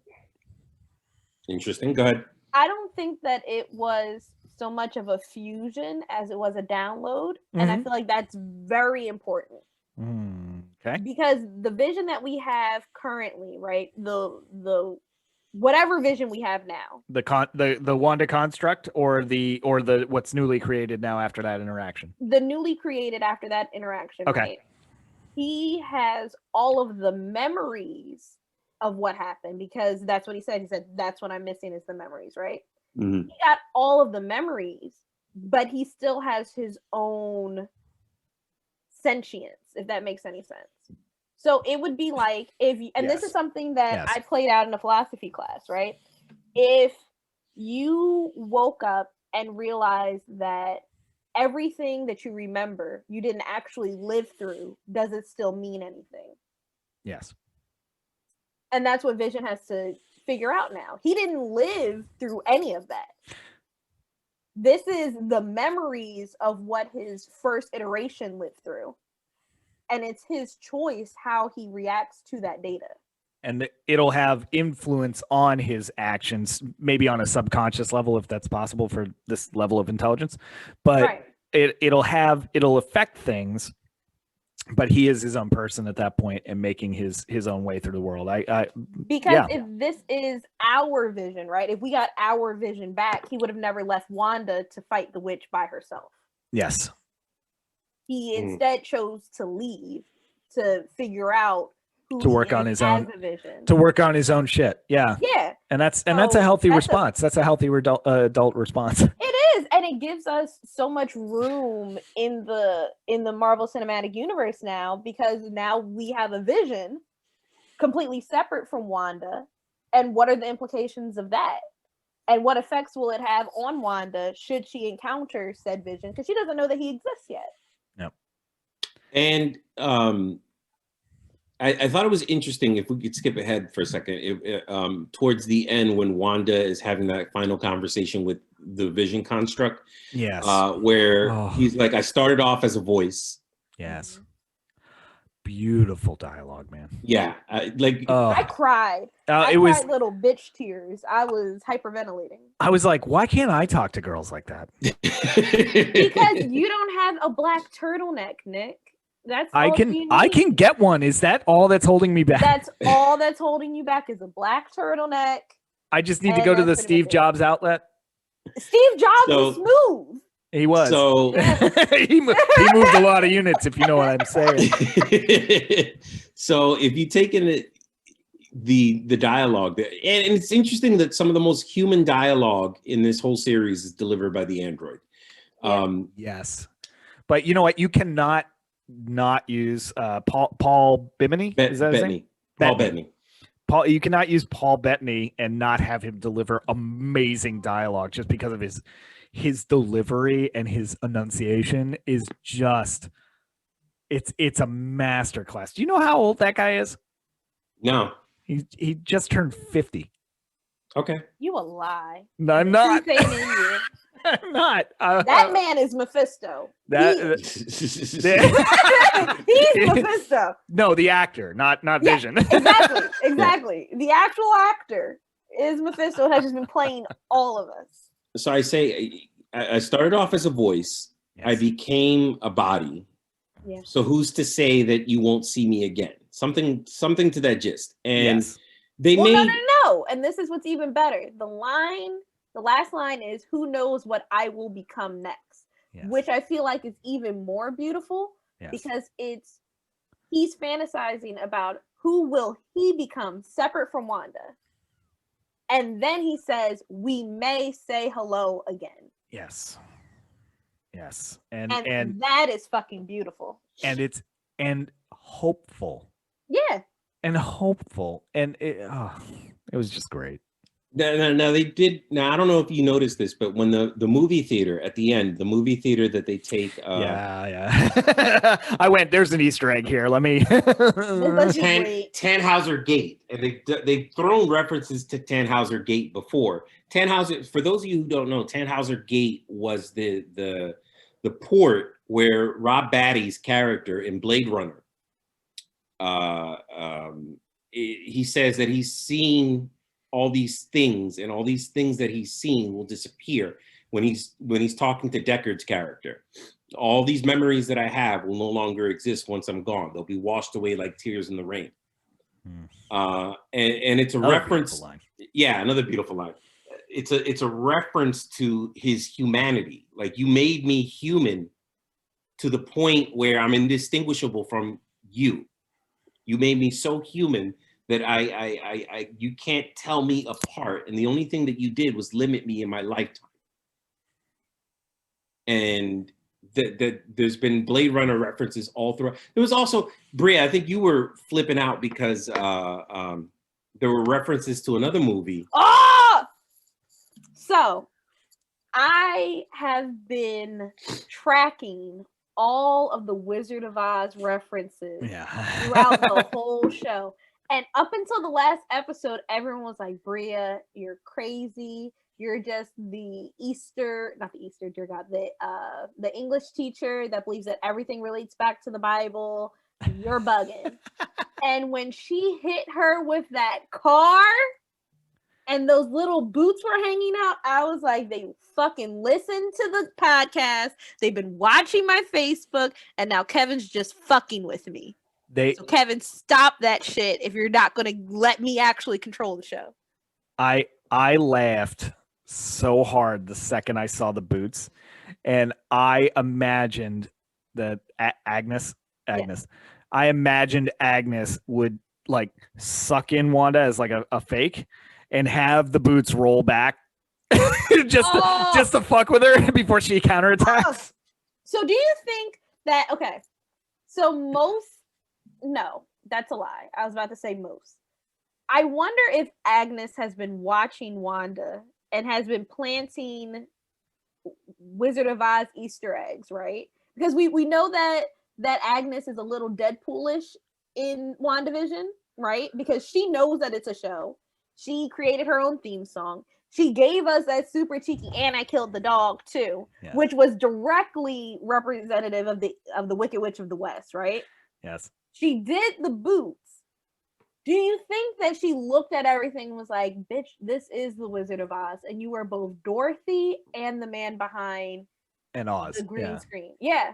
Interesting. Go ahead. I don't think that it was so much of a fusion as it was a download. And I feel like that's very important. Okay. Because the Vision that we have currently, right? The whatever Vision we have now. The Wanda construct, or the what's newly created now after that interaction. The newly created after that interaction. Okay. Right? He has all of the memories of what happened, because that's what he said. He said, that's what I'm missing is the memories, right? He got all of the memories, but he still has his own sentience, if that makes any sense. So it would be like if, and this is something that I played out in a philosophy class, right? If you woke up and realized that everything that you remember you didn't actually live through, does it still mean anything? Yes. And that's what Vision has to figure out now. He didn't live through any of that. This is the memories of what his first iteration lived through. And it's his choice how he reacts to that data. And it'll have influence on his actions, maybe on a subconscious level, if that's possible for this level of intelligence. But it'll affect things. But he is his own person at that point and making his own way through the world. Because if this is our Vision, right? If we got our Vision back, he would have never left Wanda to fight the witch by herself. Yes. He instead chose to leave to figure out to work on his own shit. Yeah. And that's a healthy response. That's a healthy adult response. It is, and it gives us so much room in the Marvel Cinematic Universe now, because now we have a Vision completely separate from Wanda, and what are the implications of that? And what effects will it have on Wanda should she encounter said Vision, because she doesn't know that he exists yet. No. And I thought it was interesting, if we could skip ahead for a second, towards the end when Wanda is having that final conversation with the Vision construct. Yes. Where he's like, I started off as a voice. Yes. Beautiful dialogue, man. Yeah. I cried. I cried little bitch tears. I was hyperventilating. I was like, why can't I talk to girls like that? Because you don't have a black turtleneck, Nick. That's I can get one. Is that all that's holding me back? That's all that's holding you back is a black turtleneck. I just need to go to the Steve Jobs outlet. Steve Jobs was smooth. He was. So he moved a lot of units, if you know what I'm saying. So if you take in the dialogue, and it's interesting that some of the most human dialogue in this whole series is delivered by the android. Yes, but you know what? You cannot not use Paul Bettany. Is that his name? Paul Bettany. You cannot use Paul Bettany and not have him deliver amazing dialogue, just because of his delivery and his enunciation is just it's a masterclass. Do you know how old that guy is? No. He just turned 50. Okay. You a lie. No, I'm not. I'm not. That man is Mephisto. He's Mephisto. No, the actor, not Vision. Exactly. The actual actor is Mephisto and has just been playing all of us. So I say, I started off as a voice. Yes. I became a body. Yeah. So who's to say that you won't see me again? Something to that gist. And no. And this is what's even better. The last line is, who knows what I will become next, which I feel like is even more beautiful because he's fantasizing about who will he become separate from Wanda. And then he says, we may say hello again. Yes. And that is fucking beautiful. And hopeful. Yeah. And hopeful. And it was just great. Now they did. Now I don't know if you noticed this, but when the movie theater at the end, the movie theater that they take, I went. There's an Easter egg here. Let me. Tannhauser Gate, and they've thrown references to Tannhauser Gate before. Tannhauser, for those of you who don't know, Tannhauser Gate was the port where Rob Batty's character in Blade Runner, he says that he's seen all these things, and all these things that he's seen will disappear when he's talking to Deckard's character. All these memories that I have will no longer exist once I'm gone. They'll be washed away like tears in the rain. And it's another reference. Another beautiful line. It's a reference to his humanity. Like, you made me human to the point where I'm indistinguishable from you. You made me so human that you can't tell me apart. And the only thing that you did was limit me in my lifetime. And that there's been Blade Runner references all through. There was also Bria. I think you were flipping out because there were references to another movie. Oh, so I have been tracking all of the Wizard of Oz references throughout the whole show. And up until the last episode, everyone was like, Bria, you're crazy. You're just not the Easter, dear God, the English teacher that believes that everything relates back to the Bible. You're bugging. And when she hit her with that car and those little boots were hanging out, I was like, they fucking listened to the podcast. They've been watching my Facebook, and now Kevin's just fucking with me. So Kevin, stop that shit if you're not going to let me actually control the show. I laughed so hard the second I saw the boots, and I imagined that Agnes. Yes. I imagined Agnes would like suck in Wanda as like a fake and have the boots roll back just to fuck with her before she counterattacks. So do you think that so no, that's a lie. I was about to say most. I wonder if Agnes has been watching Wanda and has been planting Wizard of Oz Easter eggs, right? Because we know that Agnes is a little Deadpoolish in WandaVision, right? Because she knows that it's a show. She created her own theme song. She gave us that super cheeky "and I killed the dog" too, which was directly representative of the Wicked Witch of the West, right? Yes. She did the boots. Do you think that she looked at everything and was like, bitch, this is the Wizard of Oz, and you are both Dorothy and the man behind Oz. The green screen. Yeah.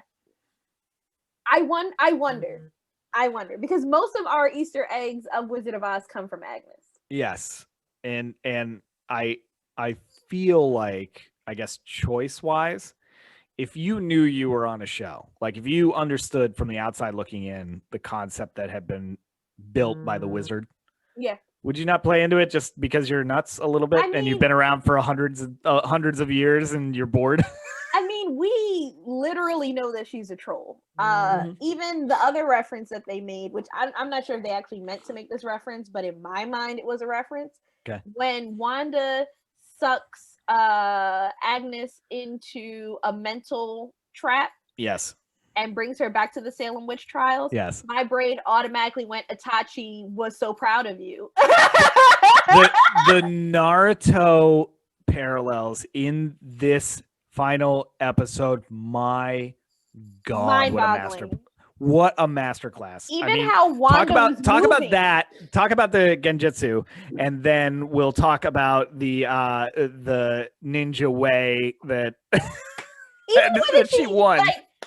I wonder. Because most of our Easter eggs of Wizard of Oz come from Agnes. Yes. And I feel like, I guess choice-wise, if you knew you were on a show, like if you understood from the outside looking in the concept that had been built by the wizard, would you not play into it just because you're nuts a little bit and you've been around for hundreds of years and you're bored? I mean, we literally know that she's a troll. Even the other reference that they made, which I'm not sure if they actually meant to make this reference, but in my mind it was a reference. Okay. When Wanda sucks Agnes into a mental trap. Yes. And brings her back to the Salem witch trials. Yes. My brain automatically went, Itachi was so proud of you. the Naruto parallels in this final episode, my God, what a masterclass. Even how Wanda talk about that. Talk about the genjutsu, and then we'll talk about the ninja way that that she won.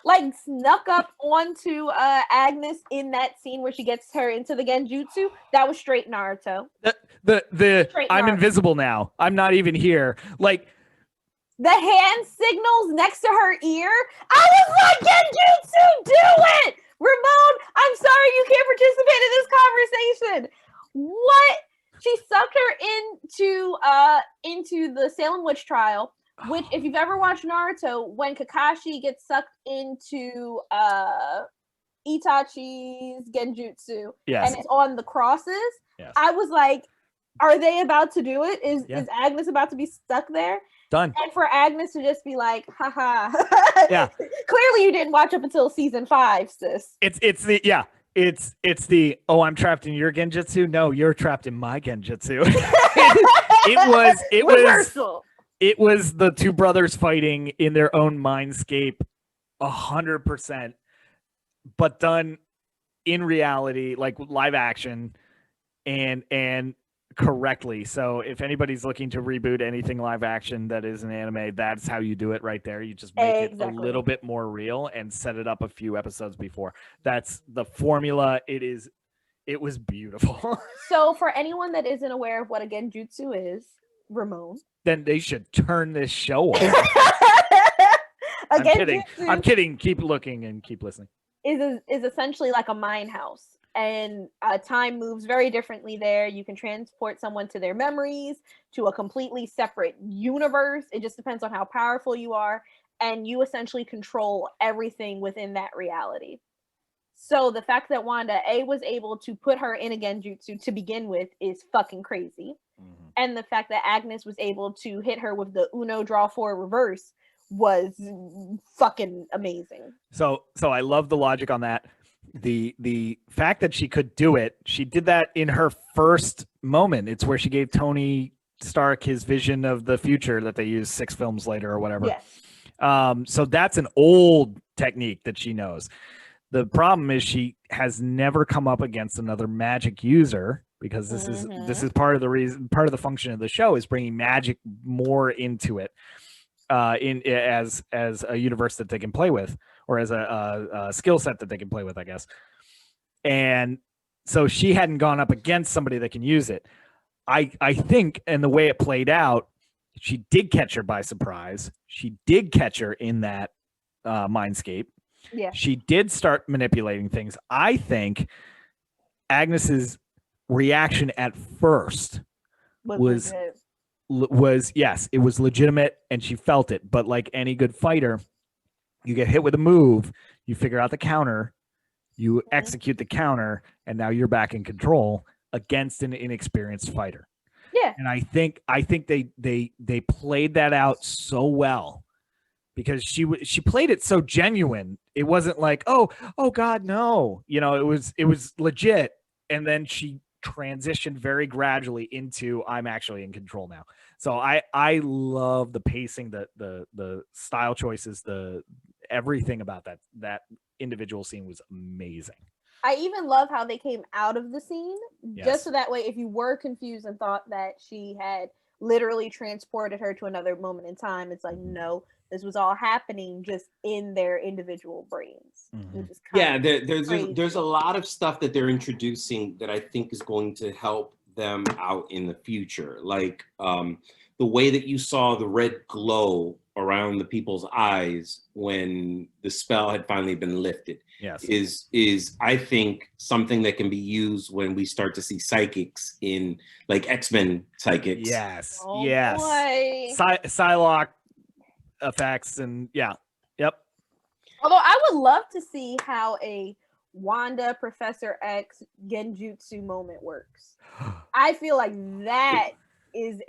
Like snuck up onto Agnes in that scene where she gets her into the genjutsu. That was straight Naruto. I'm invisible now. I'm not even here. Like the hand signals next to her ear. I was like, genjutsu, do it! Ramon, I'm sorry you can't participate in this conversation. What? She sucked her into the Salem witch trial. Which, if you've ever watched Naruto, when Kakashi gets sucked into Itachi's genjutsu, and it's on the crosses, I was like, are they about to do it? Is Agnes about to be stuck there? Done. And for Agnes to just be like, haha. Yeah. Clearly you didn't watch up until season 5, sis. It's the I'm trapped in your genjutsu. No, you're trapped in my genjutsu. It was the two brothers fighting in their own mindscape 100%, but done in reality, like live action and correctly. So if anybody's looking to reboot anything live action that is an anime, that's how you do it right there. You just make it a little bit more real and set it up a few episodes before. That's the formula. It was beautiful. So for anyone that isn't aware of what a genjutsu is, Ramon, then they should turn this show off. I'm kidding. Keep looking and keep listening. Is essentially like a mind house, and time moves very differently there. You can transport someone to their memories, to a completely separate universe. It just depends on how powerful you are. and you essentially control everything within that reality. So the fact that Wanda was able to put her in a genjutsu to begin with is fucking crazy. Mm-hmm. And the fact that Agnes was able to hit her with the Uno draw four reverse was fucking amazing. So I love the logic on that. The fact that she could do it, she did that in her first moment. It's where she gave Tony Stark his vision of the future that they used 6 films later or whatever. Yes. So that's an old technique that she knows. The problem is she has never come up against another magic user, because this is part of the reason, part of the function of the show is bringing magic more into it, as a universe that they can play with, or as a skill set that they can play with, I guess. And so she hadn't gone up against somebody that can use it. I think, and the way it played out, she did catch her by surprise. She did catch her in that mindscape. Yeah. She did start manipulating things. I think Agnes's reaction at first was yes, it was legitimate and she felt it. But like any good fighter, you get hit with a move, you figure out the counter, you execute the counter, and now you're back in control against an inexperienced fighter. Yeah. And I think they played that out so well, because she played it so genuine. It wasn't like, oh God, no. It was legit. And then she transitioned very gradually into, I'm actually in control now. So I love the pacing, the style choices, the everything about that individual scene was amazing. I even love how they came out of the scene, yes, just so that way, if you were confused and thought that she had literally transported her to another moment in time, it's like, no, this was all happening just in their individual brains. Mm-hmm. Which is there's a lot of stuff that they're introducing that I think is going to help them out in the future. Like the way that you saw the red glow around the people's eyes when the spell had finally been lifted. Yes. Is I think something that can be used when we start to see psychics in like X-Men psychics. Yes. Oh, yes. Boy. Psylocke effects and yeah. Yep. Although I would love to see how a Wanda Professor X genjutsu moment works. I feel like that is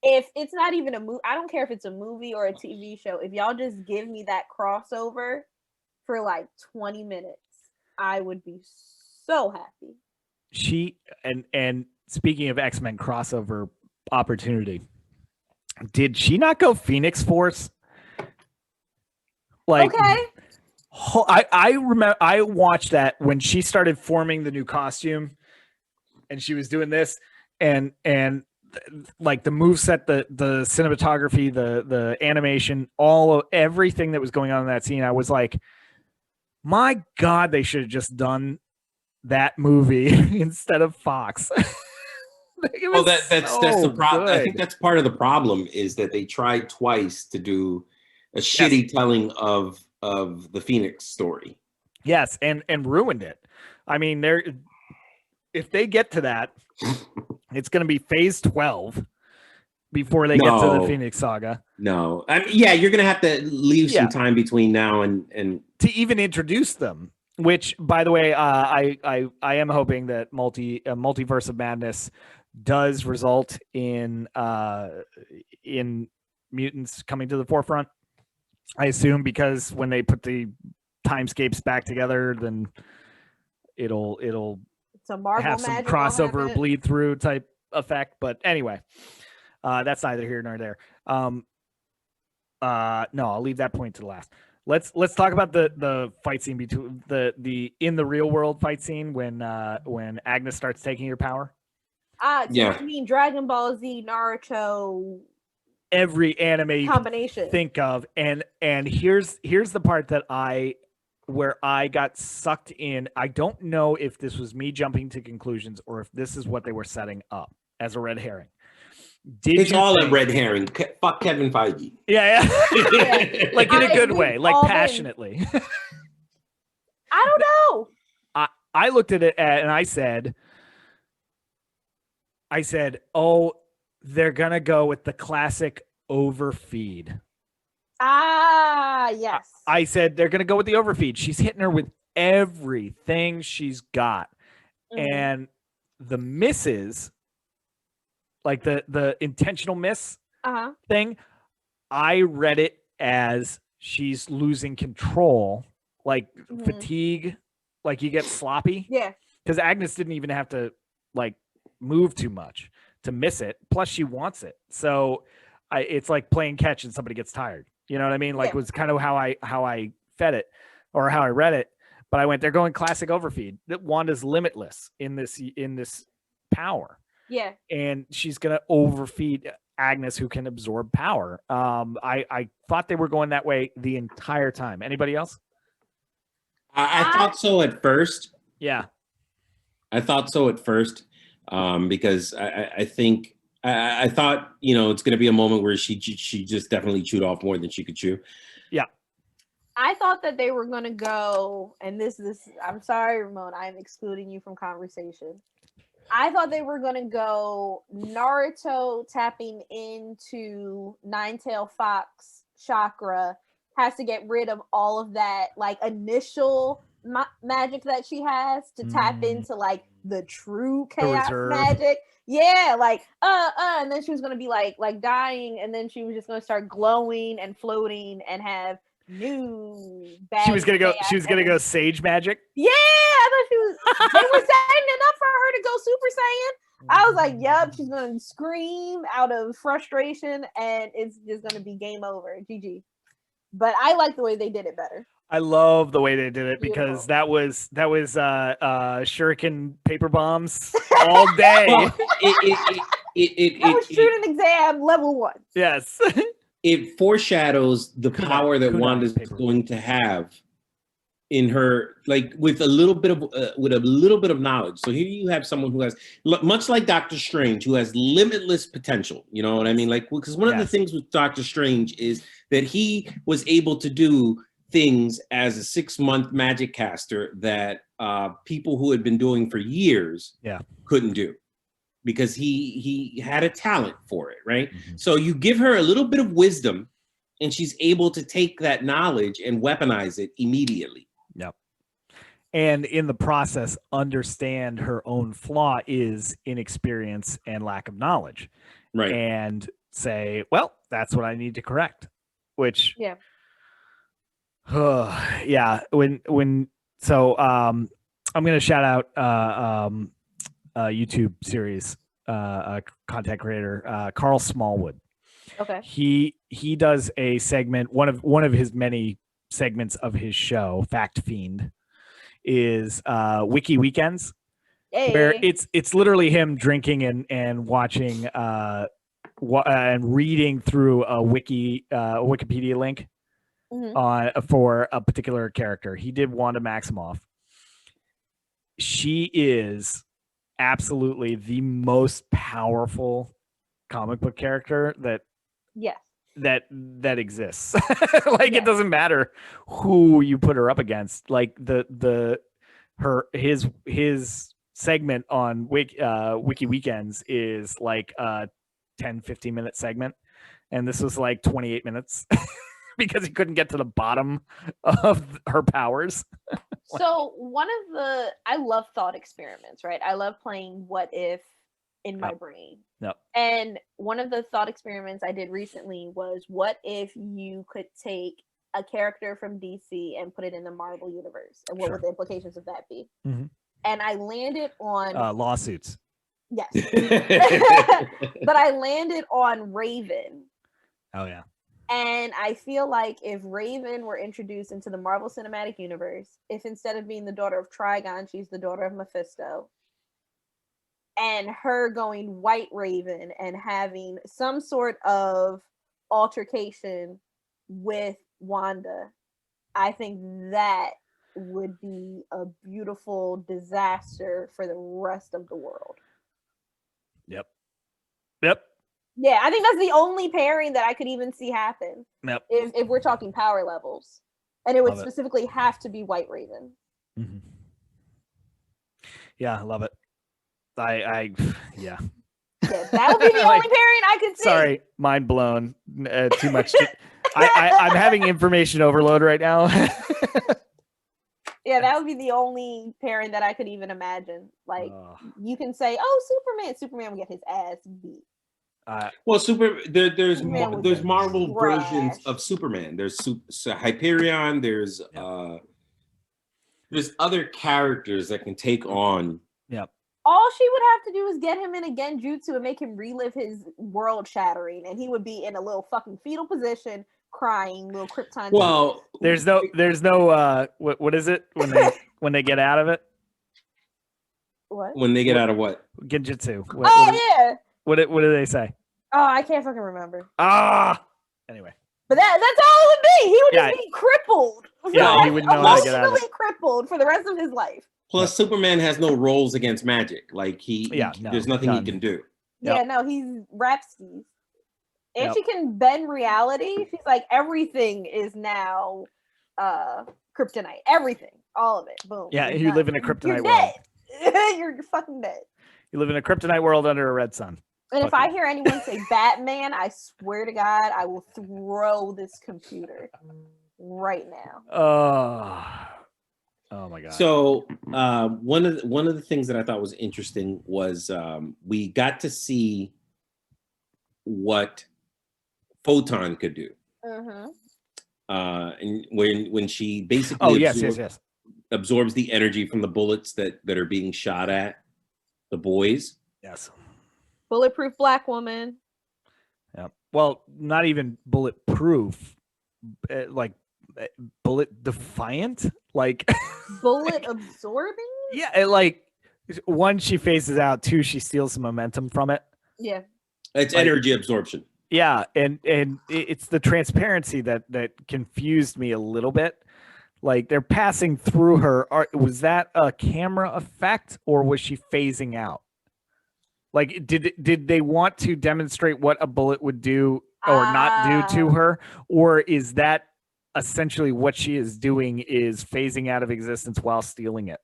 if it's not even a movie, I don't care if it's a movie or a TV show. If y'all just give me that crossover for like 20 minutes, I would be so happy. She and speaking of X-Men crossover opportunity, did she not go Phoenix Force? Like, okay. I remember I watched that when she started forming the new costume, and she was doing this, and like the moveset, the cinematography, the animation, everything that was going on in that scene, I was like, my God, they should have just done that movie instead of Fox. Well, that's the problem. I think that's part of the problem, is that they tried twice to do a shitty telling of the Phoenix story. Yes, and ruined it. I mean, if they get to that, it's going to be phase 12 before they get to the Phoenix Saga. No. You're going to have to leave some time between now and to even introduce them, which, by the way, I am hoping that Multiverse of Madness does result in mutants coming to the forefront. I assume, because when they put the timescapes back together, then it'll it's a Marvel have some crossover bleed through type effect. But anyway, that's neither here nor there. No, I'll leave that point to the last. Let's talk about the fight scene between the in the real world fight scene when Agnes starts taking her power. I mean Dragon Ball Z, Naruto, every anime combination think of, and here's the part that where I got sucked in. I don't know if this was me jumping to conclusions or if this is what they were setting up as a red herring. It's all a red herring. Fuck Kevin Feige. Yeah. Like in a good way, like passionately. I don't know. I looked at it and I said, oh, they're gonna go with the classic overfeed. Ah, yes. I said they're going to go with the overfeed. She's hitting her with everything she's got. And the misses, like the intentional miss thing, I read it as she's losing control, like fatigue, like you get sloppy. Yeah. Because Agnes didn't even have to like move too much to miss it. Plus, she wants it. So it's like playing catch and somebody gets tired. You know what I mean? Like, it was kind of how I fed it or how I read it. But I went, they're going classic overfeed. That Wanda's limitless in this power. Yeah. And she's gonna overfeed Agnes, who can absorb power. I thought they were going that way the entire time. Anybody else? I thought so at first. Yeah. I thought so at first, because I think I thought, it's going to be a moment where she just definitely chewed off more than she could chew. Yeah. I thought that they were going to go, and this I'm sorry, Ramon, I'm excluding you from conversation. I thought they were going to go Naruto tapping into Nine-Tail Fox chakra, has to get rid of all of that like initial magic that she has to tap into like the true chaos magic. Yeah, like and then she was gonna be like dying, and then she was just gonna start glowing and floating and have new bad. She was gonna go sage magic. Yeah, I thought she was. They were setting it up for her to go Super Saiyan. I was like, "Yep, she's gonna scream out of frustration, and it's just gonna be game over, GG." But I like the way they did it better. I love the way they did it because that was shuriken paper bombs all day. Well, that was shooting exam level 1. Yes. It foreshadows the power that Wanda's going to have in her, like with a little bit of knowledge. So here you have someone who has, much like Doctor Strange, who has limitless potential. You know what I mean? Like, because one of the things with Doctor Strange is that he was able to do things as a 6-month magic caster that people who had been doing for years couldn't do, because he had a talent for it, right? So you give her a little bit of wisdom and she's able to take that knowledge and weaponize it immediately. Yep. And in the process, understand her own flaw is inexperience and lack of knowledge. Right. And say, well, that's what I need to correct. Which I'm gonna shout out a YouTube series, content creator, Carl Smallwood. Okay. He does a segment, one of his many segments of his show, Fact Fiend, is Wiki Weekends, where it's literally him drinking and watching and reading through a Wikipedia link for a particular character. He did Wanda Maximoff. She is absolutely the most powerful comic book character that exists. It doesn't matter who you put her up against. Like his segment on Wiki Weekends is like a 10-15 minute segment, and this was like 28 minutes because he couldn't get to the bottom of her powers. So I love thought experiments, right? I love playing what if in my brain. Yep. And one of the thought experiments I did recently was, what if you could take a character from DC and put it in the Marvel universe, and what would the implications of that be? And I landed on lawsuits. Yes. But I landed on Raven. Oh yeah. And I feel like if Raven were introduced into the Marvel Cinematic Universe, if instead of being the daughter of Trigon, she's the daughter of Mephisto, and her going White Raven and having some sort of altercation with Wanda, I think that would be a beautiful disaster for the rest of the world. Yep. Yeah, I think that's the only pairing that I could even see happen. Yep. If we're talking power levels, and it would specifically have to be White Raven. Yeah, I love it. Yeah, that would be the only pairing I could see. Sorry, mind blown. Too much. I'm having information overload right now. Yeah, that would be the only parent that I could even imagine. Like, you can say, "Oh, Superman would get his ass beat." Well, there's Superman would there's get Marvel versions trashed. of Superman. There's Hyperion. There's other characters that can take on. Yep. All she would have to do is get him in a genjutsu and make him relive his world shattering, and he would be in a little fucking fetal position, crying, little Krypton. Well, there's no what is it when they get out of it? What? When they get out of what? Genjutsu. Yeah. What do they say? Oh, I can't fucking remember. Anyway. But that's all it would be. He would just be crippled. Yeah, he wouldn't know how to get out of it. Emotionally crippled for the rest of his life. Plus, Superman has no roles against magic. Like there's nothing he can do. Yeah, no, he's Rapskis. And she can bend reality. She's like, everything is now kryptonite. Everything. All of it. Boom. Yeah, you live in a kryptonite world. Dead. You're fucking dead. You live in a kryptonite world under a red sun. And if I hear anyone say Batman, I swear to God, I will throw this computer right now. Oh my God. So one of the things that I thought was interesting was we got to see what Photon could do. Mm-hmm. And when she basically absorbs the energy from the bullets that are being shot at the boys. Yes. Bulletproof black woman. Yeah. Well, not even bulletproof, like bullet defiant, like bullet absorbing. Yeah, like one, she phases out. Two, she steals some momentum from it. Yeah. It's energy absorption. Yeah, and it's the transparency that confused me a little bit. Like they're passing through her. Was that a camera effect or was she phasing out? Like, did they want to demonstrate what a bullet would do or not do to her, or is that essentially what she is doing? Is phasing out of existence while stealing it,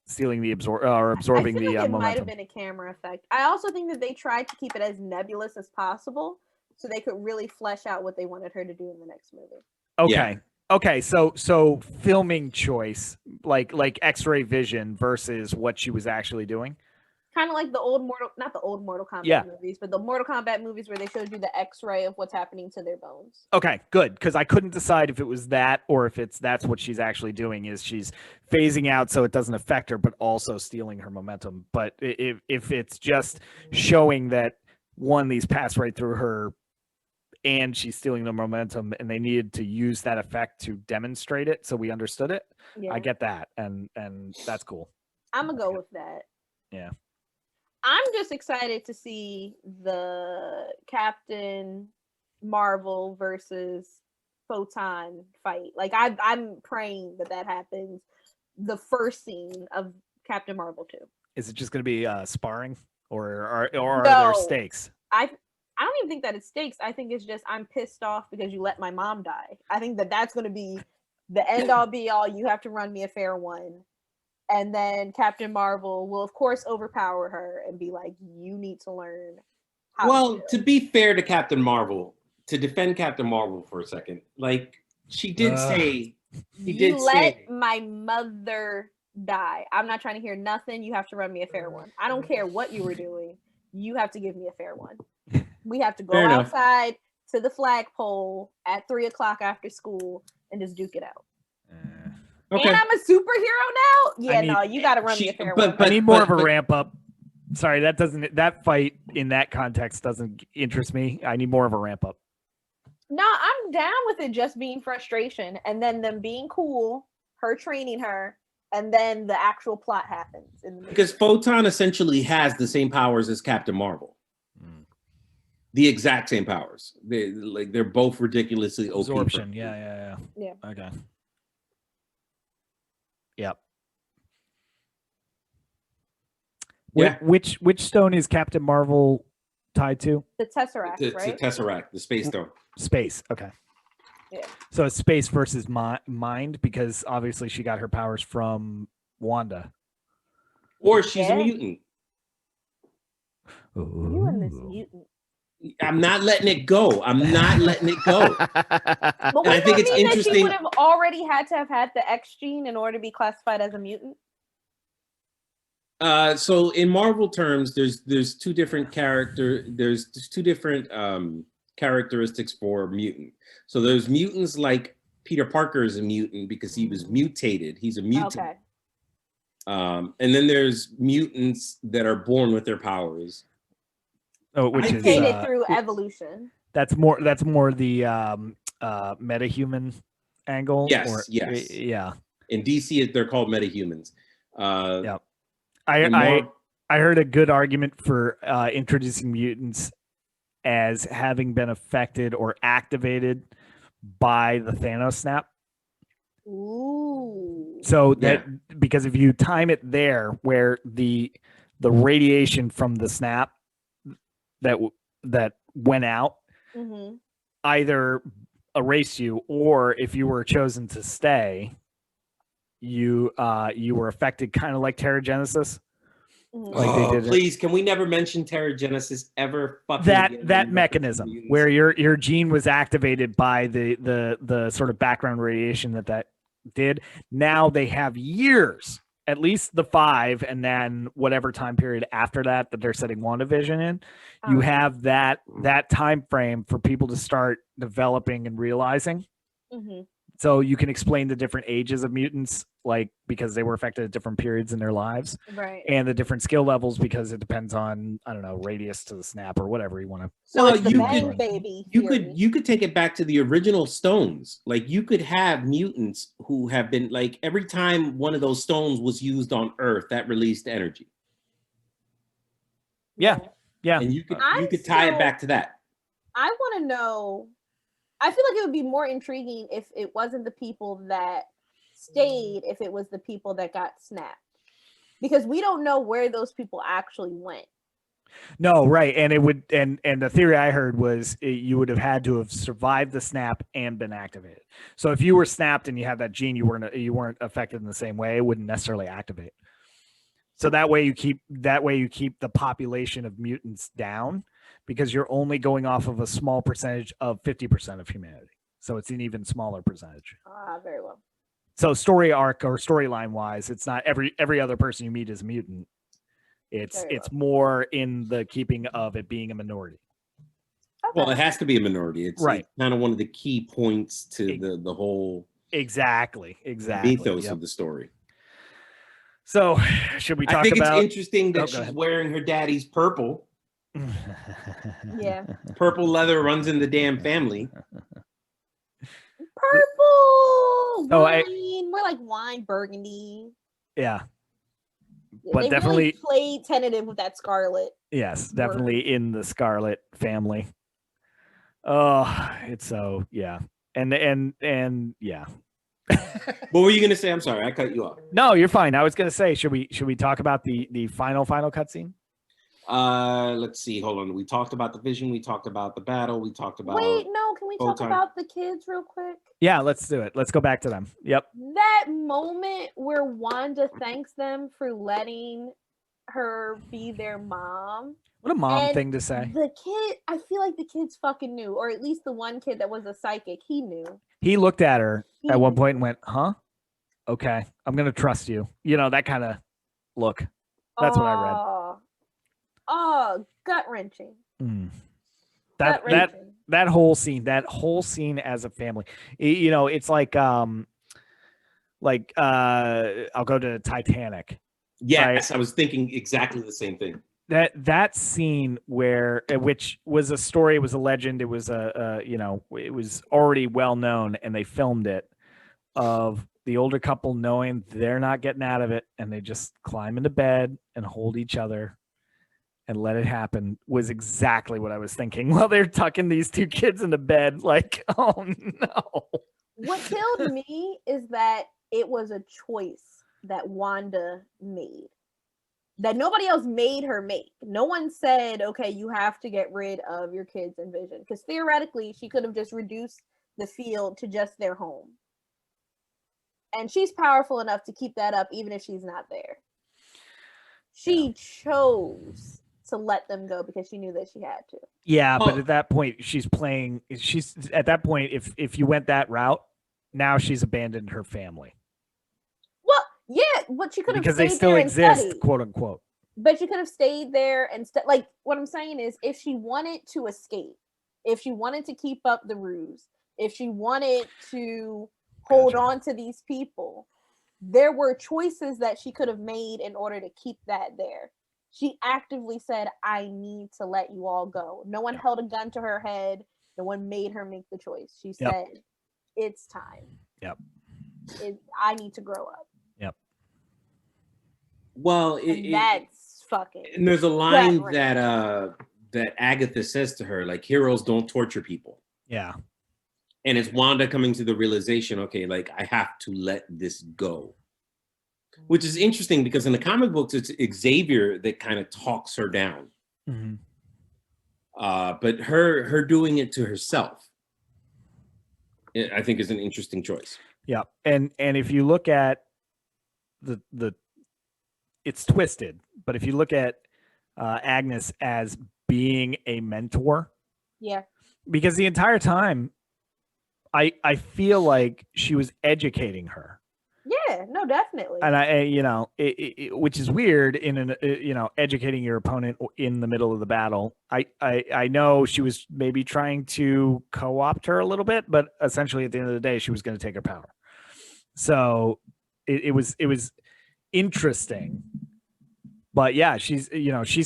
stealing the absorbing the momentum? It might have been a camera effect. I also think that they tried to keep it as nebulous as possible, so they could really flesh out what they wanted her to do in the next movie. Okay. Yeah. Okay, so filming choice, like X-ray vision versus what she was actually doing. Kind of like not the old Mortal Kombat movies, but the Mortal Kombat movies where they showed you the X-ray of what's happening to their bones. Okay, good, because I couldn't decide if it was that or if that's what she's actually doing. Is she's phasing out so it doesn't affect her, but also stealing her momentum. But if it's just showing that these pass right through her, and she's stealing the momentum, and they needed to use that effect to demonstrate it, so we understood it. Yeah. I get that, and that's cool. I'm gonna go with that. Yeah. I'm just excited to see the Captain Marvel versus Photon fight. Like I'm praying that happens. The first scene of Captain Marvel 2. Is it just going to be sparring, or are there stakes? I don't even think that it's stakes. I think it's just I'm pissed off because you let my mom die. I think that's going to be the end all be all. You have to run me a fair one. And then Captain Marvel will, of course, overpower her and be like, you need to learn how to be fair to Captain Marvel, to defend Captain Marvel for a second, like, she did say... You let my mother die. I'm not trying to hear nothing. You have to run me a fair one. I don't care what you were doing. You have to give me a fair one. We have to go outside to the flagpole at 3:00 after school and just duke it out. Okay. And I'm a superhero now? Yeah, you got to run me a fair one. I need more of a ramp up. Sorry, that fight in that context doesn't interest me. I need more of a ramp up. No, I'm down with it just being frustration and then them being cool, her training her, and then the actual plot happens. Because Photon essentially has the same powers as Captain Marvel. The exact same powers. They're both ridiculously OP. Absorption, yeah. Okay. Yep. Yeah. Which stone is Captain Marvel tied to? The Tesseract, right? The Tesseract, the space stone. Space, okay. Yeah. So it's space versus mind, because obviously she got her powers from Wanda. Or she's a mutant. You and this mutant. I'm not letting it go. I'm not letting it go. But And I think it's that interesting. she would have already had to have had the X gene in order to be classified as a mutant? So in Marvel terms, there's two different characteristics for mutant. So there's mutants like Peter Parker is a mutant because he was mutated. He's a mutant. Okay. And then there's mutants that are born with their powers. Oh, which is Obtained through evolution. That's more the metahuman angle. Yes, yes. Yeah. In DC, they're called metahumans. Yeah. I heard a good argument for introducing mutants as having been affected or activated by the Thanos snap. Ooh. So that because if you time it there, where the radiation from the snap that went out either erased you, or if you were chosen to stay, you were affected, kind of like Terrigenesis. Like they did. Please, can we never mention Terrigenesis ever? That mechanism where your gene was activated by the sort of background radiation that did. Now they have years, at least the 5, and then whatever time period after that they're setting WandaVision in. You have that time frame for people to start developing and realizing. So you can explain the different ages of mutants, like because they were affected at different periods in their lives, right? And the different skill levels because it depends on, I don't know, radius to the snap or whatever you want to. So it's the bang baby theory. You could take it back to the original stones. Like you could have mutants who have been like every time one of those stones was used on Earth, that released energy. Yeah. And you could tie it back to that. I want to know. I feel like it would be more intriguing if it wasn't the people that stayed, if it was the people that got snapped. Because we don't know where those people actually went. No, right. And it would and the theory I heard was you would have had to have survived the snap and been activated. So if you were snapped and you had that gene, you weren't affected in the same way, it wouldn't necessarily activate. So that way you keep the population of mutants down, because you're only going off of a small percentage of 50% of humanity. So it's an even smaller percentage. Very well. So story arc or storyline wise, it's not every other person you meet is a mutant. It's more in the keeping of it being a minority. Okay. Well, it has to be a minority. It's right. It's kind of one of the key points to the whole exactly ethos of the story. So should we talk about? I think it's interesting that she's wearing her daddy's purple. Yeah. Purple leather runs in the damn family. Purple wine. We're like wine burgundy. Yeah. But they definitely really played tentative with that Scarlet. Yes, definitely in the Scarlet family. Oh, it's so and yeah. What were you gonna say? I'm sorry, I cut you off. No, you're fine. I was gonna say, should we talk about the final cutscene? Let's see. Hold on. We talked about the vision. We talked about the battle. We talked about. Wait, no. Can we talk about the kids real quick? Yeah, let's do it. Let's go back to them. Yep. That moment where Wanda thanks them for letting her be their mom. What a mom thing to say. The kid, I feel like the kids fucking knew, or at least the one kid that was a psychic, he knew. He looked at her at one point and went, "Huh? Okay, I'm gonna trust you." You know, that kind of look. That's what I read. Oh, gut wrenching. That whole scene as a family. You know, it's like I'll go to Titanic. Yes, right? I was thinking exactly the same thing. That scene which was a story, it was a legend, it was it was already well known, and they filmed it, of the older couple knowing they're not getting out of it, and they just climb into bed and hold each other and let it happen, was exactly what I was thinking while they're tucking these two kids into bed. Like, oh no. What killed me is that it was a choice that Wanda made, that nobody else made her make. No one said, okay, you have to get rid of your kids and Vision. Because theoretically, she could have just reduced the field to just their home. And she's powerful enough to keep that up even if she's not there. She chose to let them go because she knew that she had to. Yeah, but at that point, she's at that point, if you went that route, now she's abandoned her family. Well, yeah, but she could have because they stayed still there and exist, studied. quote unquote. But she could have stayed there and like what I'm saying is, if she wanted to escape, if she wanted to keep up the ruse, if she wanted to hold on to these people, there were choices that she could have made in order to keep that there. She actively said, I need to let you all go. No one held a gun to her head. No one made her make the choice. She said, it's time. Yep. I need to grow up. Yep. Well, that's fucking. And there's a line that Agatha says to her, like, heroes don't torture people. Yeah. And it's Wanda coming to the realization, okay, like, I have to let this go. Which is interesting because in the comic books, it's Xavier that kind of talks her down. Mm-hmm. But her doing it to herself, I think, is an interesting choice. Yeah. And if you look at the it's twisted, but if you look at Agnes as being a mentor, because the entire time I feel like she was educating her. Yeah, no, definitely. And which is weird in educating your opponent in the middle of the battle. I know she was maybe trying to co-opt her a little bit, but essentially at the end of the day, she was going to take her power. So it was interesting, but yeah, she's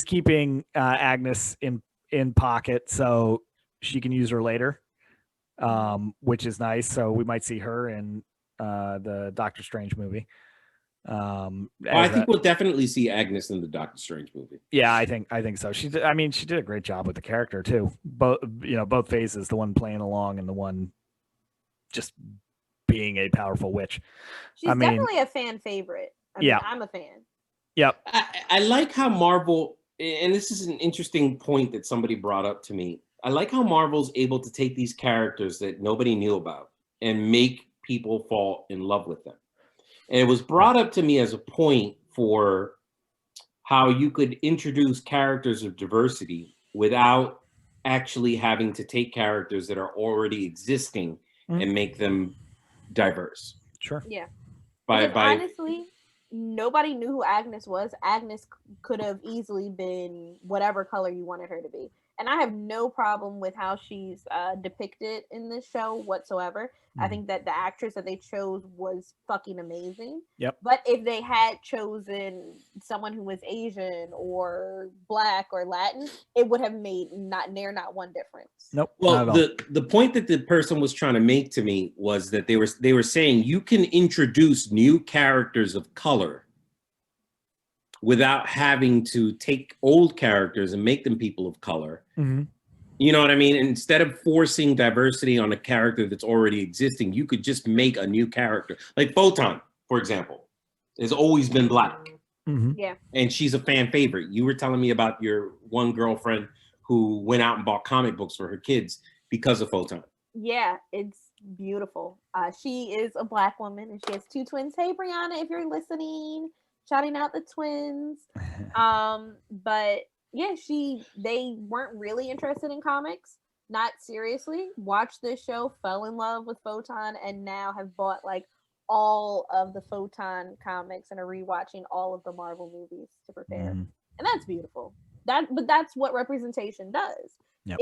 keeping Agnes in pocket so she can use her later, which is nice. So we might see her in the Doctor Strange movie. I think we'll definitely see Agnes in the Doctor Strange movie. Yeah, I think so. She did a great job with the character too. Both phases, the one playing along and the one just being a powerful witch. She's definitely a fan favorite. I'm a fan. Yep. I like how Marvel, and this is an interesting point that somebody brought up to me. I like how Marvel's able to take these characters that nobody knew about and make people fall in love with them. And it was brought up to me as a point for how you could introduce characters of diversity without actually having to take characters that are already existing and make them diverse. Sure. Yeah. Honestly, nobody knew who Agnes was. Agnes could have easily been whatever color you wanted her to be. And I have no problem with how she's depicted in this show whatsoever. I think that the actress that they chose was fucking amazing. Yep. But if they had chosen someone who was Asian or Black or Latin, it would have made not one difference. Nope. Well, the point that the person was trying to make to me was that they were saying you can introduce new characters of color without having to take old characters and make them people of color. Mm-hmm. You know what I mean? Instead of forcing diversity on a character that's already existing, you could just make a new character. Like Photon, for example, has always been Black. Mm-hmm. Yeah. And she's a fan favorite. You were telling me about your one girlfriend who went out and bought comic books for her kids because of Photon. Yeah, it's beautiful. She is a Black woman and she has two twins. Hey, Brianna, if you're listening, shouting out the twins. But yeah, they weren't really interested in comics, not seriously. Watched this show, fell in love with Photon, and now have bought like all of the Photon comics and are rewatching all of the Marvel movies to prepare. And that's beautiful. But that's what representation does. Yep.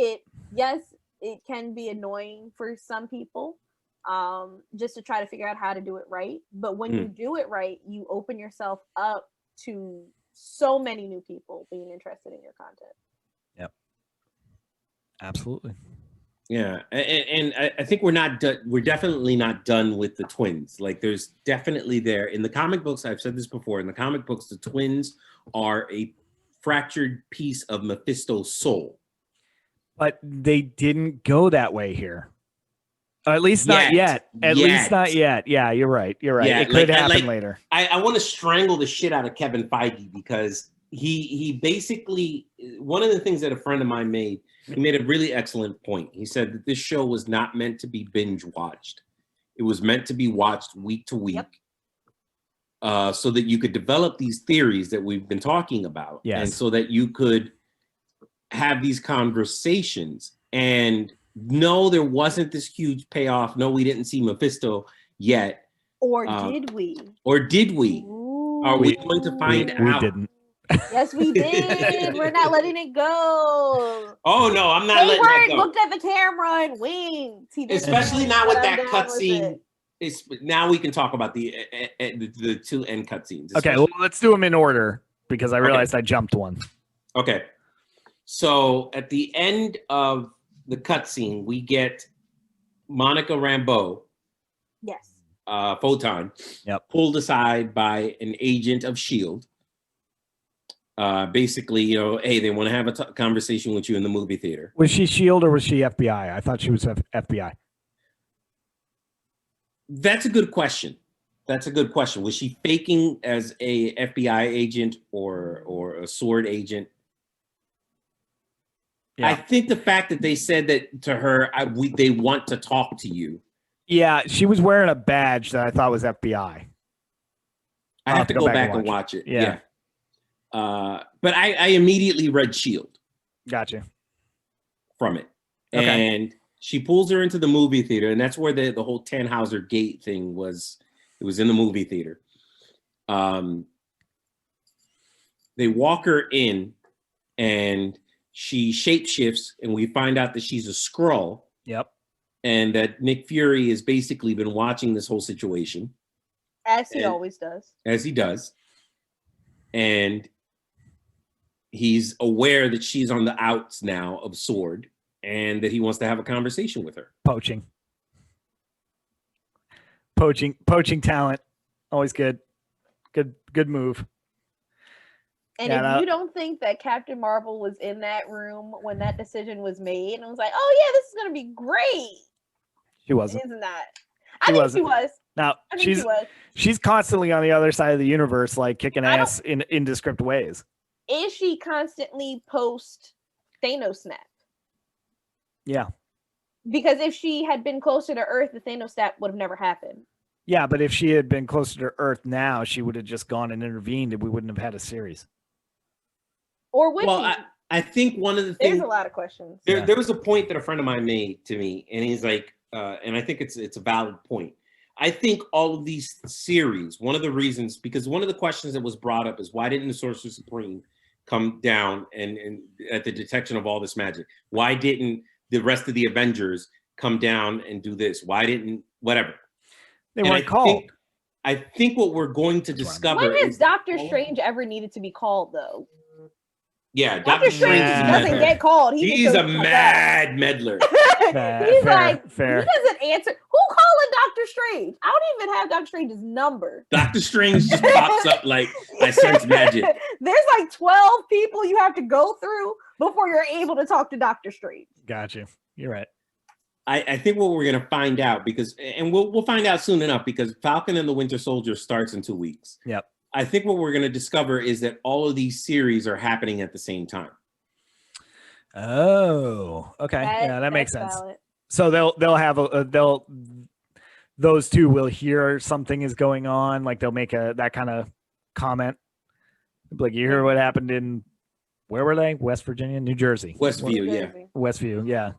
It can be annoying for some people, just to try to figure out how to do it right. But when you do it right, you open yourself up to so many new people being interested in your content. Yep. Absolutely. Yeah. And I think we're definitely not done with the twins. Like there's definitely there in the comic books. I've said this before, in the comic books, the twins are a fractured piece of Mephisto's soul. But they didn't go that way here. At least not yet. At least not yet. Yeah, you're right. Yeah, it could happen later. I want to strangle the shit out of Kevin Feige because he basically, one of the things that a friend of mine made, he made a really excellent point. He said that this show was not meant to be binge watched. It was meant to be watched week to week. So that you could develop these theories that we've been talking about. Yes. And so that you could have these conversations. And no, there wasn't this huge payoff. No, we didn't see Mephisto yet. Or did we? Or did we? Ooh. Are we going to find out? We didn't. Yes, we did. We're not letting it go. Oh no, I'm not letting it go. Looked at the camera and winked. Especially not with that cutscene. Now we can talk about the two end cutscenes. Okay, well, let's do them in order because I realized I jumped one. Okay, so at the end of the cutscene, we get Monica Rambeau. Yes. Photon. Yep. Pulled aside by an agent of S.H.I.E.L.D. Basically, hey, they want to have a conversation with you in the movie theater. Was she S.H.I.E.L.D. or was she FBI? I thought she was FBI. That's a good question. Was she faking as a FBI agent or a SWORD agent? Yeah. I think the fact that they said that to her, they want to talk to you. Yeah, she was wearing a badge that I thought was FBI. I have to go back and watch it. Yeah. But I immediately read S.H.I.E.L.D. Gotcha. From it. Okay. And she pulls her into the movie theater, and that's where the whole Tannhauser Gate thing was. It was in the movie theater. They walk her in, and she shapeshifts, and we find out that she's a Skrull. Yep. And that Nick Fury has basically been watching this whole situation. As he always does. As he does. And he's aware that she's on the outs now of SWORD and that he wants to have a conversation with her. Poaching talent. Always good. Good move. And if you don't think that Captain Marvel was in that room when that decision was made, and I was like, oh yeah, this is going to be great. She wasn't. Isn't that? I think she was. Now, she's constantly on the other side of the universe, like kicking ass in indescript ways. Is she constantly post Thanos snap? Yeah. Because if she had been closer to Earth, the Thanos snap would have never happened. Yeah, but if she had been closer to Earth now, she would have just gone and intervened and we wouldn't have had a series. Or would he? I think one of the things... There's a lot of questions. There was a point that a friend of mine made to me, and he's like, and I think it's a valid point. I think all of these series, one of the reasons, because one of the questions that was brought up is why didn't the Sorcerer Supreme come down and at the detection of all this magic? Why didn't the rest of the Avengers come down and do this? Why didn't whatever? They weren't called. I think what we're going to discover when has Doctor Strange ever needed to be called though? Yeah, Doctor Strange doesn't get called. He's a mad meddler. He's like, fair. He doesn't answer. Who calling Doctor Strange? I don't even have Doctor Strange's number. Doctor Strange just pops up like I sense magic. There's like 12 people you have to go through before you're able to talk to Doctor Strange. Gotcha. You're right. I think what we're gonna find out we'll find out soon enough because Falcon and the Winter Soldier starts in 2 weeks. Yep. I think what we're going to discover is that all of these series are happening at the same time. Oh, okay. That makes sense. Valid. So they'll have those two will hear something is going on. Like they'll make that kind of comment. Like you hear what happened in, where were they? West Virginia, New Jersey. Westview, yeah.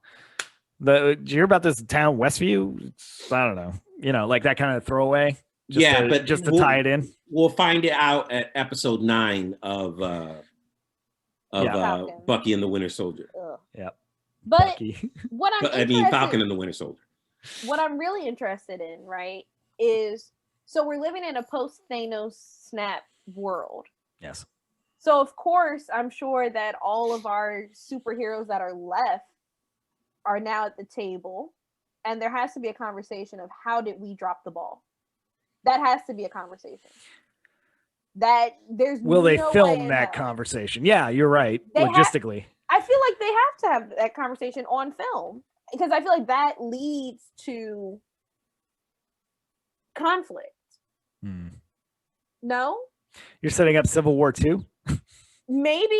Did you hear about this town, Westview? I don't know. Like that kind of throwaway. Just to tie it in. We'll find it out at episode 9 of Bucky and the Winter Soldier. Yeah. But Falcon and the Winter Soldier. What I'm really interested in, right, is so we're living in a post-Thanos snap world. Yes. So of course, I'm sure that all of our superheroes that are left are now at the table, and there has to be a conversation of how did we drop the ball? That has to be a conversation. Will they film that conversation? Yeah, you're right. Logistically. I feel like they have to have that conversation on film because I feel like that leads to conflict. No? You're setting up Civil War 2? Maybe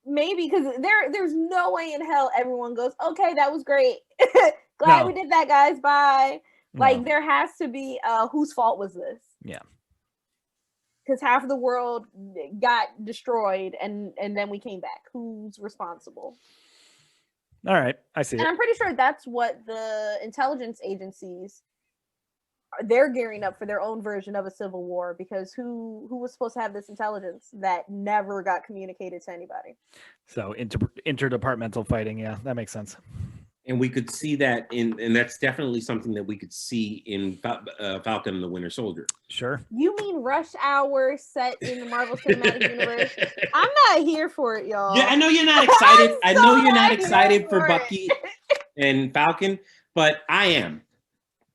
because there's no way in hell everyone goes, okay, that was great. Glad we did that, guys. Bye. Like there has to be whose fault was this? Yeah. because half of the world got destroyed, and then we came back. Who's responsible? All right, I see And it. I'm pretty sure that's what the intelligence agencies, they're gearing up for their own version of a civil war, because who was supposed to have this intelligence that never got communicated to anybody? So interdepartmental fighting, yeah, that makes sense. And we could see that and that's definitely something that we could see in Falcon and the Winter Soldier. Sure. You mean Rush Hour set in the Marvel Cinematic Universe? I'm not here for it, y'all. Yeah, I know you're not excited. I know you're not excited for it. Bucky and Falcon, but I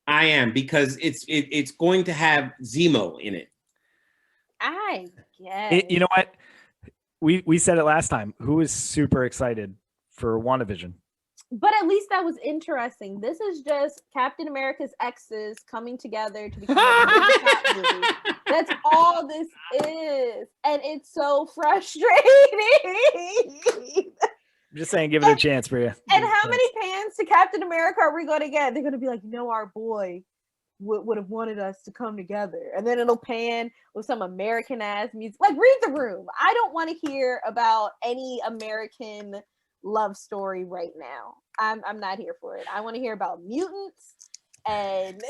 am because it's going to have Zemo in it. I guess. You know what? We said it last time. Who is super excited for WandaVision? But at least that was interesting. This is just Captain America's exes coming together to become a cat movie. That's all this is. And it's so frustrating. I'm just saying, give it a chance, Bria. And how many pans to Captain America are we going to get? They're going to be like, our boy would have wanted us to come together. And then it'll pan with some American ass music. Like, read the room. I don't want to hear about any American love story right now. I'm not here for it. I want to hear about mutants and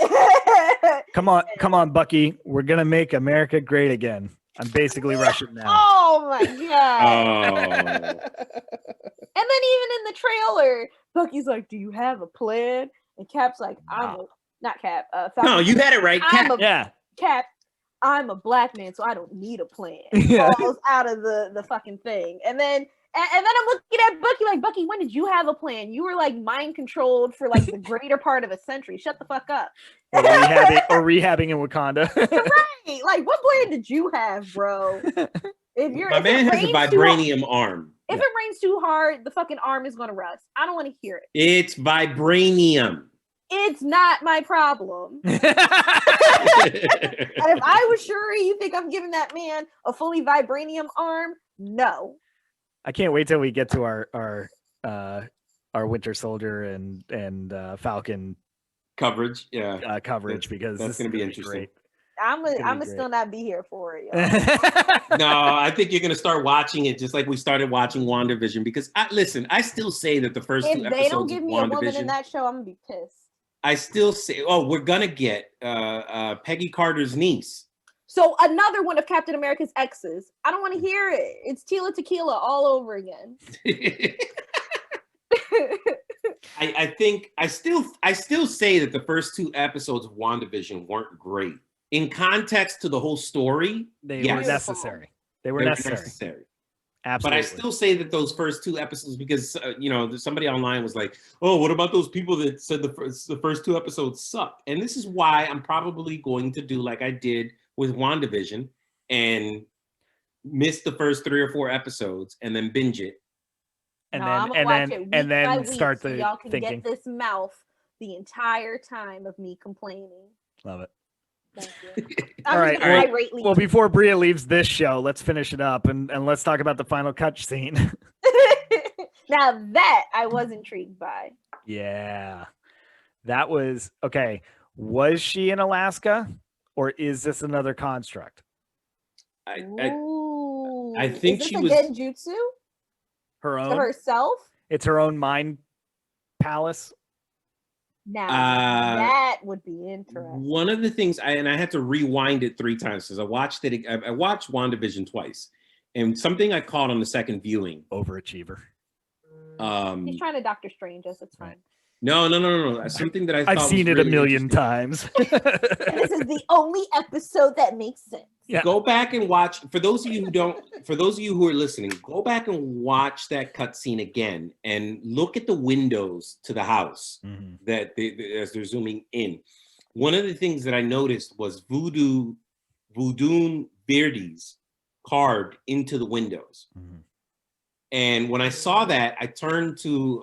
come on, Bucky. We're gonna make America great again. I'm basically Russian now. Oh my god. Oh. And then even in the trailer, Bucky's like, "Do you have a plan?" And Cap's like, not Cap. No, you had it right. Cap, I'm a black man, so I don't need a plan. Yeah. Falls out of the fucking thing. And then I'm looking at Bucky like, Bucky, when did you have a plan? You were like mind controlled for like the greater part of a century. Shut the fuck up. Or rehabbing in Wakanda. Right. Like, what plan did you have, bro? My man has a vibranium arm. If it rains too hard, the fucking arm is gonna rust. I don't want to hear it. It's vibranium. It's not my problem. And if I was sure, you think I'm giving that man a fully vibranium arm? No. I can't wait till we get to our Winter Soldier and Falcon coverage. Yeah, coverage, because that's going to be interesting. Great. I'm gonna still not be here for it. Y'all. No, I think you're going to start watching it just like we started watching WandaVision. Because I still say that the first two episodes if they don't give me a woman in WandaVision, that show, I'm gonna be pissed. I still say, we're gonna get Peggy Carter's niece. So another one of Captain America's exes. I don't want to hear it. It's Tila Tequila all over again. I think I still say that the first two episodes of WandaVision weren't great. In context to the whole story, they were necessary. They were necessary. Absolutely. But I still say that those first two episodes, because somebody online was like, "Oh, what about those people that said the first two episodes suck?" And this is why I'm probably going to do like I did with WandaVision and miss the first 3 or 4 episodes and then binge it. And then start the y'all can thinking. Get this mouth the entire time of me complaining. Love it. Thank you. All right. Well, before Bria leaves this show, let's finish it up and let's talk about the final cut scene. Now that I was intrigued by. Yeah. That was okay. Was she in Alaska, or is this another construct? I think is this she a was genjutsu? Her own? To herself? It's her own mind palace. Now that would be interesting. One of the things I had to rewind it 3 times because I watched WandaVision twice, and something I caught on the second viewing. Overachiever. He's trying to Doctor Strange us. It's fine. No. Something that I've seen it really 1,000,000 times. This is the only episode that makes sense. Yeah. Go back and watch. For those of you who are listening, go back and watch that cutscene again and look at the windows to the house that as they're zooming in. One of the things that I noticed was voodoo Verdes carved into the windows. And when I saw that, I turned to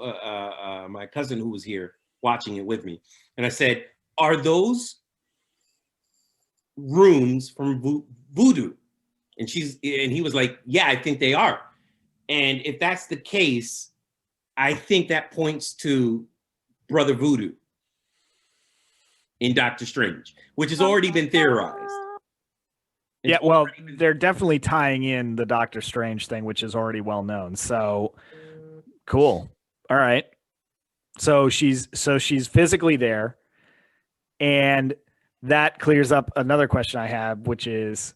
my cousin who was here watching it with me, and I said, "Are those rooms from voodoo?" And he was like, "Yeah, I think they are." And if that's the case, I think that points to Brother Voodoo in Doctor Strange, which has already been theorized. Yeah, well, they're definitely tying in the Doctor Strange thing, which is already well known. So cool. All right. So she's physically there, and that clears up another question I have, which is,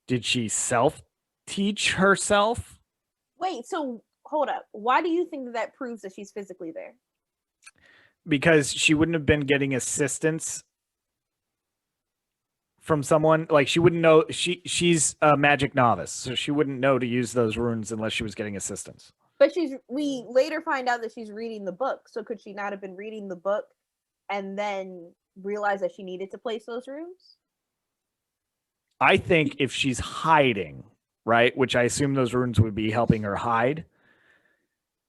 did she self teach herself? Wait, so hold up. Why do you think that proves that she's physically there? Because she wouldn't have been getting assistance from someone. Like, she wouldn't know. She's a magic novice, so she wouldn't know to use those runes unless she was getting assistance. But we later find out that she's reading the book. So could she not have been reading the book and then realize that she needed to place those runes? I think if she's hiding, right, which I assume those runes would be helping her hide,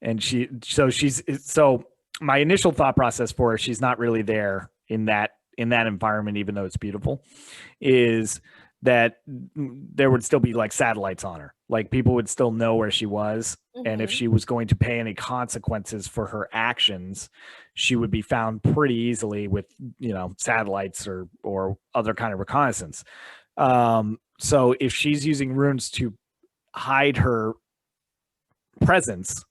and so my initial thought process for her, she's not really there in that environment, even though it's beautiful, is that there would still be like satellites on her. Like, people would still know where she was. Mm-hmm. And if she was going to pay any consequences for her actions, she would be found pretty easily with, satellites or other kind of reconnaissance. So if she's using runes to hide her presence,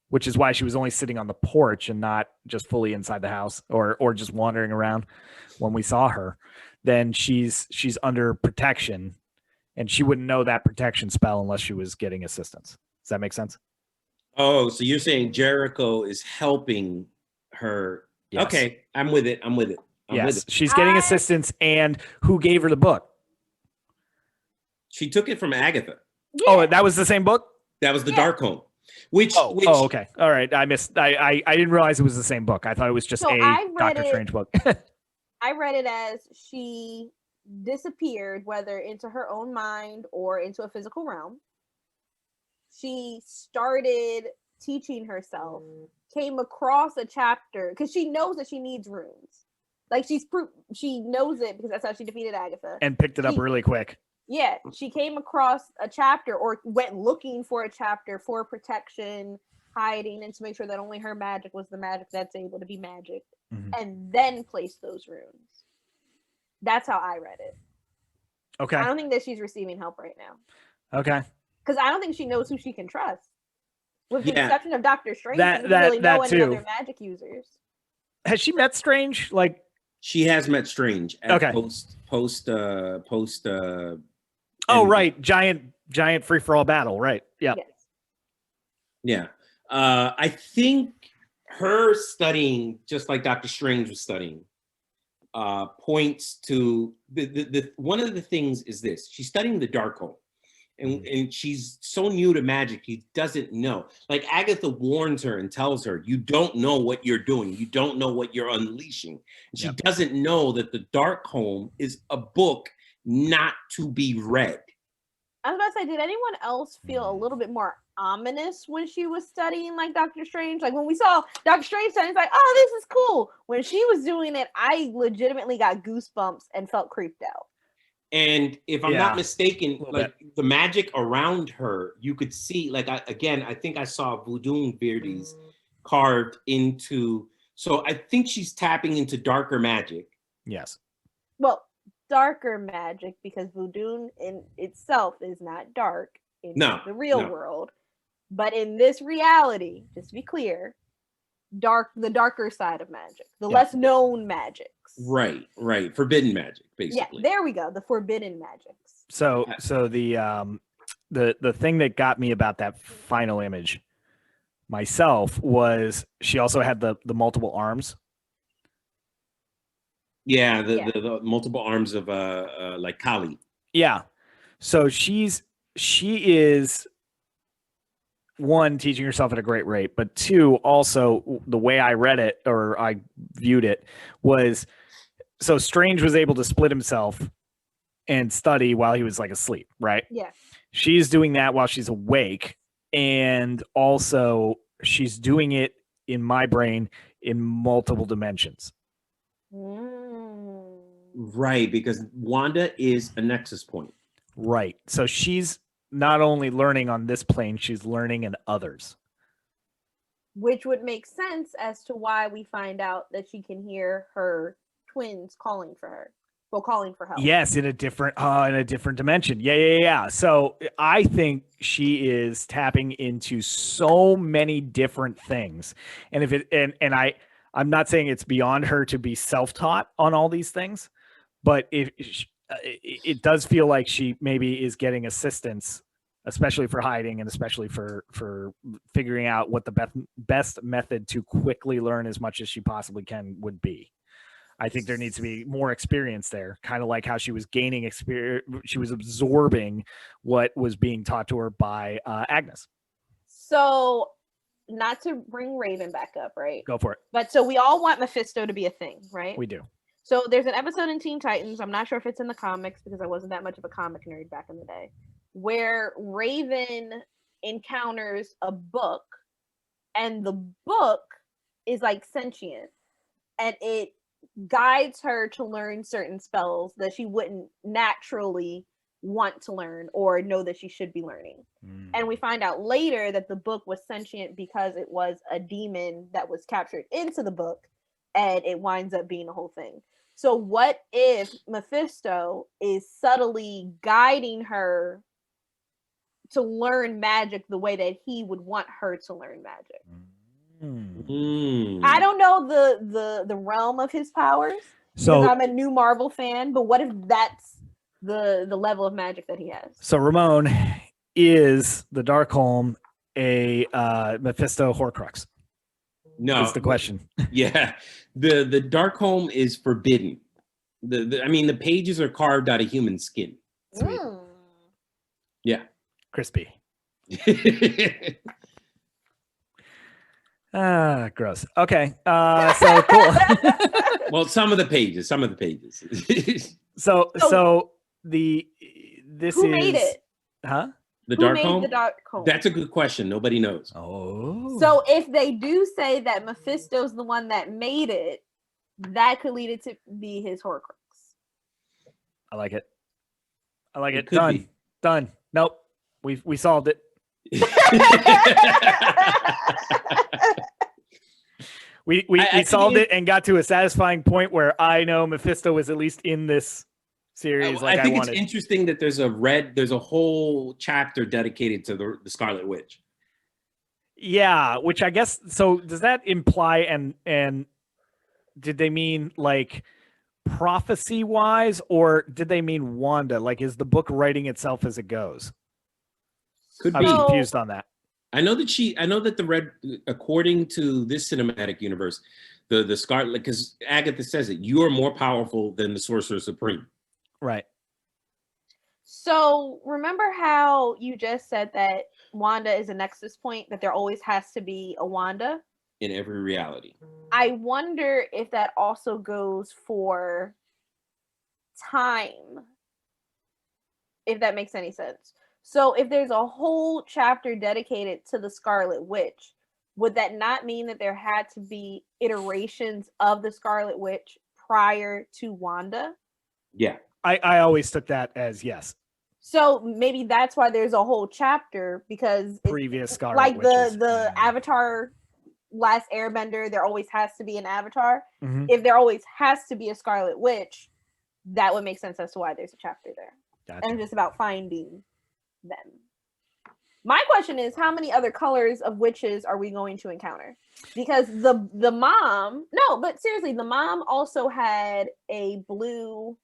which is why she was only sitting on the porch and not just fully inside the house or just wandering around when we saw her, then she's under protection, and she wouldn't know that protection spell unless she was getting assistance. Does that make sense? Oh, so you're saying Jericho is helping her. Yes. Okay, I'm with it. Yes, she's getting assistance. And who gave her the book? She took it from Agatha. Yeah. Oh, that was the same book? That was the Darkhold. Which okay. All right. I missed. I didn't realize it was the same book. I thought it was just a Doctor Strange book. I read it as she disappeared, whether into her own mind or into a physical realm. She started teaching herself, came across a chapter because she knows that she needs runes. Like, she knows it because that's how she defeated Agatha. And picked it up really quick. Yeah, she came across a chapter or went looking for a chapter for protection, hiding, and to make sure that only her magic was the magic that's able to be magic, and then placed those runes. That's how I read it. Okay. I don't think that she's receiving help right now. Okay. Because I don't think she knows who she can trust. With the exception of Doctor Strange, she doesn't really know any other magic users. Has she met Strange? Like, she has met Strange. Okay. Post. Oh, right. Giant free for all battle. Right. Yeah. Yes. Yeah. I think her studying, just like Doctor Strange was studying, points to the one of the things is this: she's studying the Darkhold. And she's so new to magic, she doesn't know. Like, Agatha warns her and tells her, you don't know what you're doing. You don't know what you're unleashing. And she doesn't know that the Darkhold is a book not to be read. I was about to say, did anyone else feel a little bit more ominous when she was studying like Doctor Strange? Like, when we saw Doctor Strange studying, it's like, oh, this is cool. When she was doing it, I legitimately got goosebumps and felt creeped out. And if I'm not mistaken, like the magic around her, you could see, like, I think I saw voodoo beardies carved into. So I think she's tapping into darker magic. Yes. Well, darker magic, because voodoo in itself is not dark in the real world. But in this reality, just to be clear, the darker side of magic, the less known magics. Right. Forbidden magic, basically. Yeah, there we go. The forbidden magics. So the thing that got me about that final image myself was she also had the multiple arms. Yeah, the multiple arms of like Kali. Yeah. So she is, one, teaching herself at a great rate, but two, also the way I read it or I viewed it was, so Strange was able to split himself and study while he was like asleep, right? Yeah. She's doing that while she's awake, and also she's doing it, in my brain, in multiple dimensions. Right, because Wanda is a nexus point. Right. So she's not only learning on this plane, she's learning in others. Which would make sense as to why we find out that she can hear her twins calling for her. Well, calling for help. Yes, in a different dimension. Yeah. So I think she is tapping into so many different things. And if it and I'm not saying it's beyond her to be self-taught on all these things, but it does feel like she maybe is getting assistance, especially for hiding and especially for figuring out what the best method to quickly learn as much as she possibly can would be. I think there needs to be more experience there, kind of like how she was gaining experience. She was absorbing what was being taught to her by Agnes. So, not to bring Raven back up, right? Go for it. But so we all want Mephisto to be a thing, right? We do. So there's an episode in Teen Titans. I'm not sure if it's in the comics because I wasn't that much of a comic nerd back in the day, where Raven encounters a book, and the book is like sentient, and it guides her to learn certain spells that she wouldn't naturally want to learn or know that she should be learning. And we find out later that the book was sentient because it was a demon that was captured into the book, and it winds up being a whole thing. So what if Mephisto is subtly guiding her to learn magic the way that he would want her to learn magic? I don't know the realm of his powers. So I'm a new Marvel fan, but what if that's the level of magic that he has? So Ramon, is the Darkholm a Mephisto Horcrux? No, that's the question. Yeah, the Darkholm is forbidden. I mean, the pages are carved out of human skin. Sweet. Yeah, crispy. Gross. Okay. So cool. Well, some of the pages. So this who is made it? Huh? The Who made Darkholm? the Darkholm? That's a good question. Nobody knows. Oh. So if they do say that Mephisto's the one that made it, that could lead it to be his Horcrux. I like it. Could Done. be. Done. Nope. We solved it. We solved it and got to a satisfying point where I know Mephisto was at least in this series. I think it's interesting that there's a whole chapter dedicated to the Scarlet Witch. Yeah, which I guess, so does that imply and did they mean like prophecy wise, or did they mean Wanda? Like, is the book writing itself as it goes? Could I be. was confused on that. I know that according to this cinematic universe, the Scarlet, because Agatha says it, you are more powerful than the Sorcerer Supreme. Right. So remember how you just said that Wanda is a nexus point, that there always has to be a Wanda in every reality. I wonder if that also goes for time, if that makes any sense. So if there's a whole chapter dedicated to the Scarlet Witch, would that not mean that there had to be iterations of the Scarlet Witch prior to Wanda? Yeah. I always took that as yes. So maybe that's why there's a whole chapter, because previous Scarlet like Witches. the Avatar Last Airbender, there always has to be an Avatar. Mm-hmm. If there always has to be a Scarlet Witch, that would make sense as to why there's a chapter there. Gotcha. And it's just about finding them. My question is, how many other colors of witches are we going to encounter? Because the mom, no, but seriously, the mom also had a bluish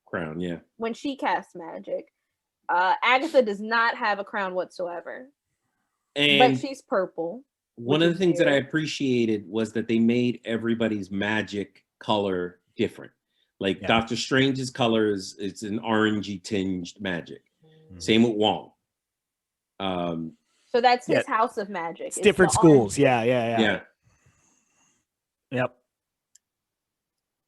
crown, yeah, when she casts magic. Agatha does not have a crown whatsoever, but she's purple. One of the things that I appreciated was that they made everybody's magic color different. Like Doctor Strange's colors, it's an orangey tinged magic. Mm-hmm. Same with Wong. So that's his house of magic. It's different schools. Yeah. Yep.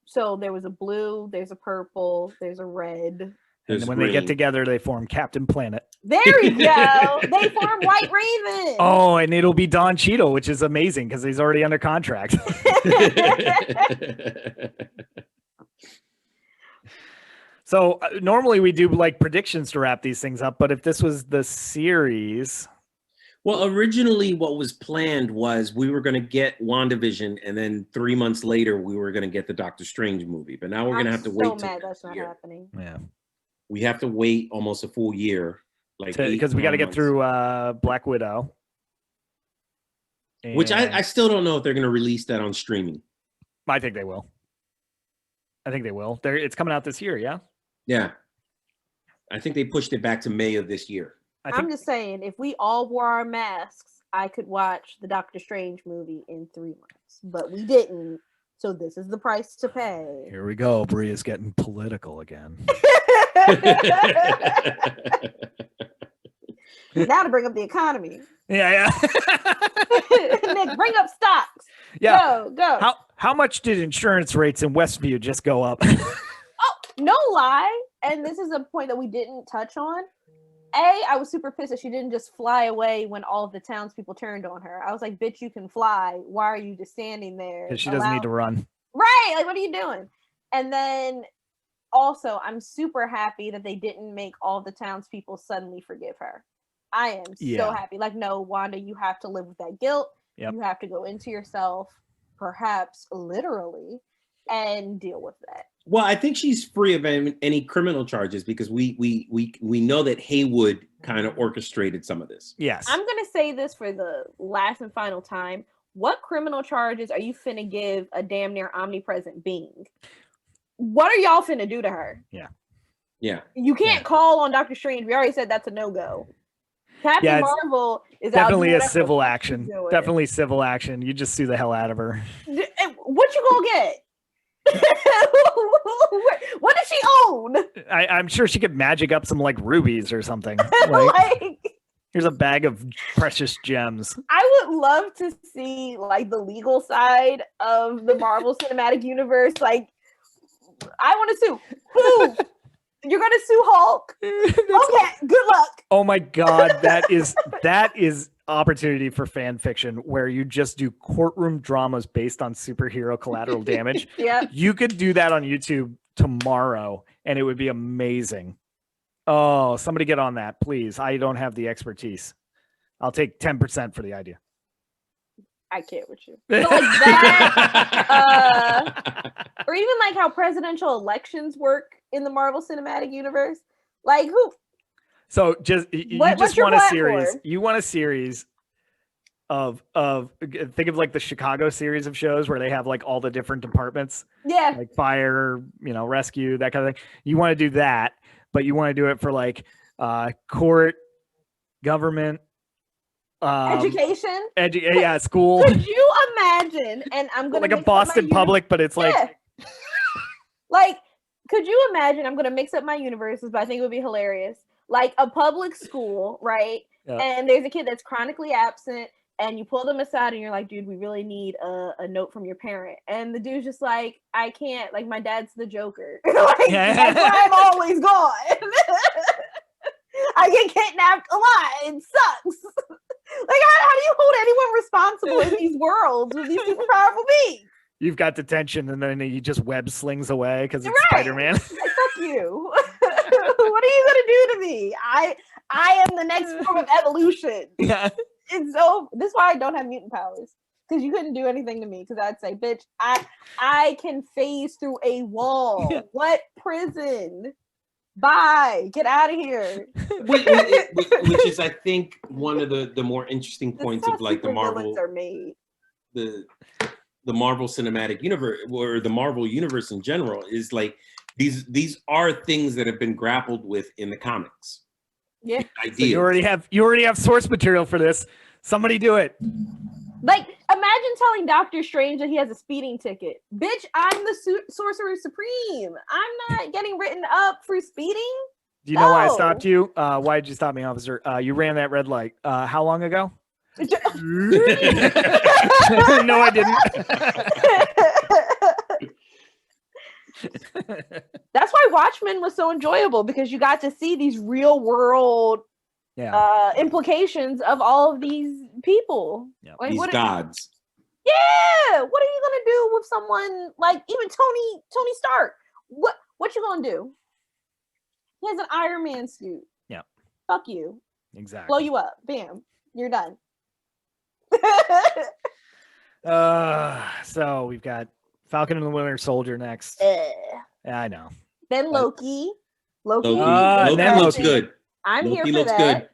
So there was a blue, there's a purple, there's a red. And when they get together, they form Captain Planet. There you go. They form White Raven. Oh, and it'll be Don Cheadle, which is amazing because he's already under contract. So normally we do like predictions to wrap these things up, but if this was the series, Well, originally what was planned was we were going to get WandaVision, and then 3 months later we were going to get the Doctor Strange movie. But now we're going to have to wait. So mad that's not happening. Yeah, we have to wait almost a full year, like because we got to get through Black Widow, which I still don't know if they're going to release that on streaming. I think they will. It's coming out this year, yeah. Yeah, I think they pushed it back to May of this year. I'm just saying, if we all wore our masks, I could watch the Doctor Strange movie in 3 months, but we didn't. So this is the price to pay. Here we go. Bree is getting political again. Now to bring up the economy. Yeah. Nick, bring up stocks. Yeah. Go. How much did insurance rates in Westview just go up? Oh, no lie. And this is a point that we didn't touch on. I was super pissed that she didn't just fly away when all of the townspeople turned on her. I was like, bitch, you can fly. Why are you just standing there? Because she doesn't need to run. Right. Like, what are you doing? And then also, I'm super happy that they didn't make all the townspeople suddenly forgive her. I am so happy. Like, no, Wanda, you have to live with that guilt. Yep. You have to go into yourself, perhaps literally, and deal with that. Well, I think she's free of any criminal charges because we know that Haywood kind of orchestrated some of this. Yes. I'm going to say this for the last and final time. What criminal charges are you finna give a damn near omnipresent being? What are y'all finna do to her? Yeah. You can't call on Doctor Strange. We already said that's a no-go. Captain Marvel is definitely a civil action. Definitely civil action. You just sue the hell out of her. What you gonna get? What does she own? I'm sure she could magic up some like rubies or something. Like, here's a bag of precious gems. I would love to see like the legal side of the Marvel Cinematic Universe. Like, I want to sue. Who? You're gonna sue Hulk? Okay, good luck. Oh my God, that is opportunity for fan fiction where you just do courtroom dramas based on superhero collateral damage. Yeah, you could do that on YouTube tomorrow, and it would be amazing. Oh, somebody get on that, please. I don't have the expertise. I'll take 10% for the idea. I can't with you. But like that, or even like how presidential elections work in the Marvel Cinematic Universe. Like who? So just you just want a series. You want a series of think of like the Chicago series of shows where they have like all the different departments. Yeah. Like fire, rescue, that kind of thing. You want to do that, but you want to do it for like court, government, education, school. Could you imagine? And I'm gonna like a Boston Public, but it's like like, could you imagine? I'm gonna mix up my universes, but I think it would be hilarious. Like a public school, right? Yeah. And there's a kid that's chronically absent, and you pull them aside, and you're like, dude, we really need a note from your parent. And the dude's just like, I can't. Like, my dad's the Joker. That's why I'm always gone. I get kidnapped a lot. It sucks. Like, how do you hold anyone responsible in these worlds with these super powerful beings? You've got detention, and then he just web slings away because it's Spider-Man. Like, fuck you. What are you gonna do to me? I am the next form of evolution. Yeah. It's so. This is why I don't have mutant powers, because you couldn't do anything to me. Because I'd say, bitch, I can phase through a wall. Yeah. What prison? Bye. Get out of here. Which is, I think, one of the more interesting points of like the Marvel are made. The Marvel Cinematic Universe, or the Marvel Universe in general, is like these are things that have been grappled with in the comics. Yeah. So you already have source material for this. Somebody do it. Like, imagine telling Doctor Strange that he has a speeding ticket. Bitch, I'm the Sorcerer Supreme. I'm not getting written up for speeding. Do you know why I stopped you? Why did you stop me, officer? You ran that red light. How long ago? No, I didn't. That's why Watchmen was so enjoyable, because you got to see these real world implications of all of these people. Yep. Like, these gods. Yeah. What are you gonna do with someone like even Tony Stark? What you gonna do? He has an Iron Man suit. Yeah. Fuck you. Exactly. Blow you up. Bam. You're done. So we've got Falcon and the Winter Soldier next. Eh. Yeah, I know. Then Loki. Loki, and then looks Loki. good. I'm Loki here for looks that. good.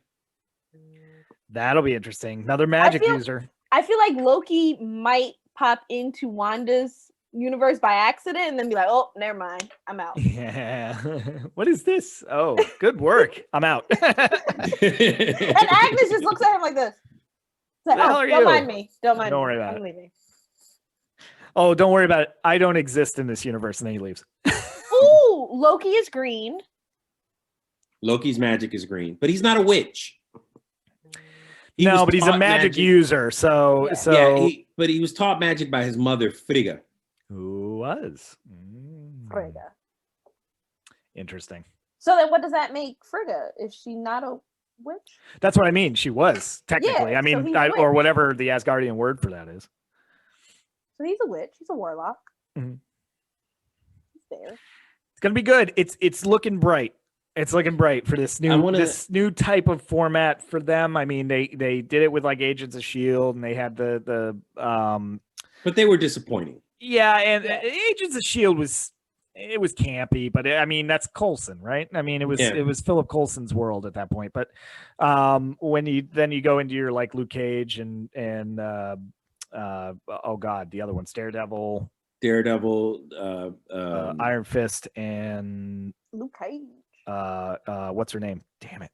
That'll be interesting. Another magic user. I feel like Loki might pop into Wanda's universe by accident and then be like, oh, never mind. I'm out. Yeah. What is this? Oh, good work. I'm out. And Agnes just looks at him like this. It's like, The hell oh, are don't you? mind me. Don't mind Don't me. worry about I'm it. leaving. Oh, don't worry about it. I don't exist in this universe. And then he leaves. Ooh, Loki is green. Loki's magic is green, but he's not a witch. But he's a magic user. So, but he was taught magic by his mother, Frigga. Who was? Frigga. Interesting. So then what does that make Frigga? Is she not a witch? That's what I mean. She was technically. Yeah, I mean, so he's a or witch. whatever the Asgardian word for that is. So he's a witch. He's a warlock. Mhm. He's there. It's gonna be good. It's looking bright. It's looking bright for this new type of format for them. I mean, they did it with like Agents of Shield, and they had the But they were disappointing. yeah, and Agents of Shield was campy, but I mean that's Coulson, right? I mean it was Philip Coulson's world at that point. But when you go into your like Luke Cage and oh god, the other one's Daredevil, Iron Fist, and Luke Cage. what's her name? Damn it,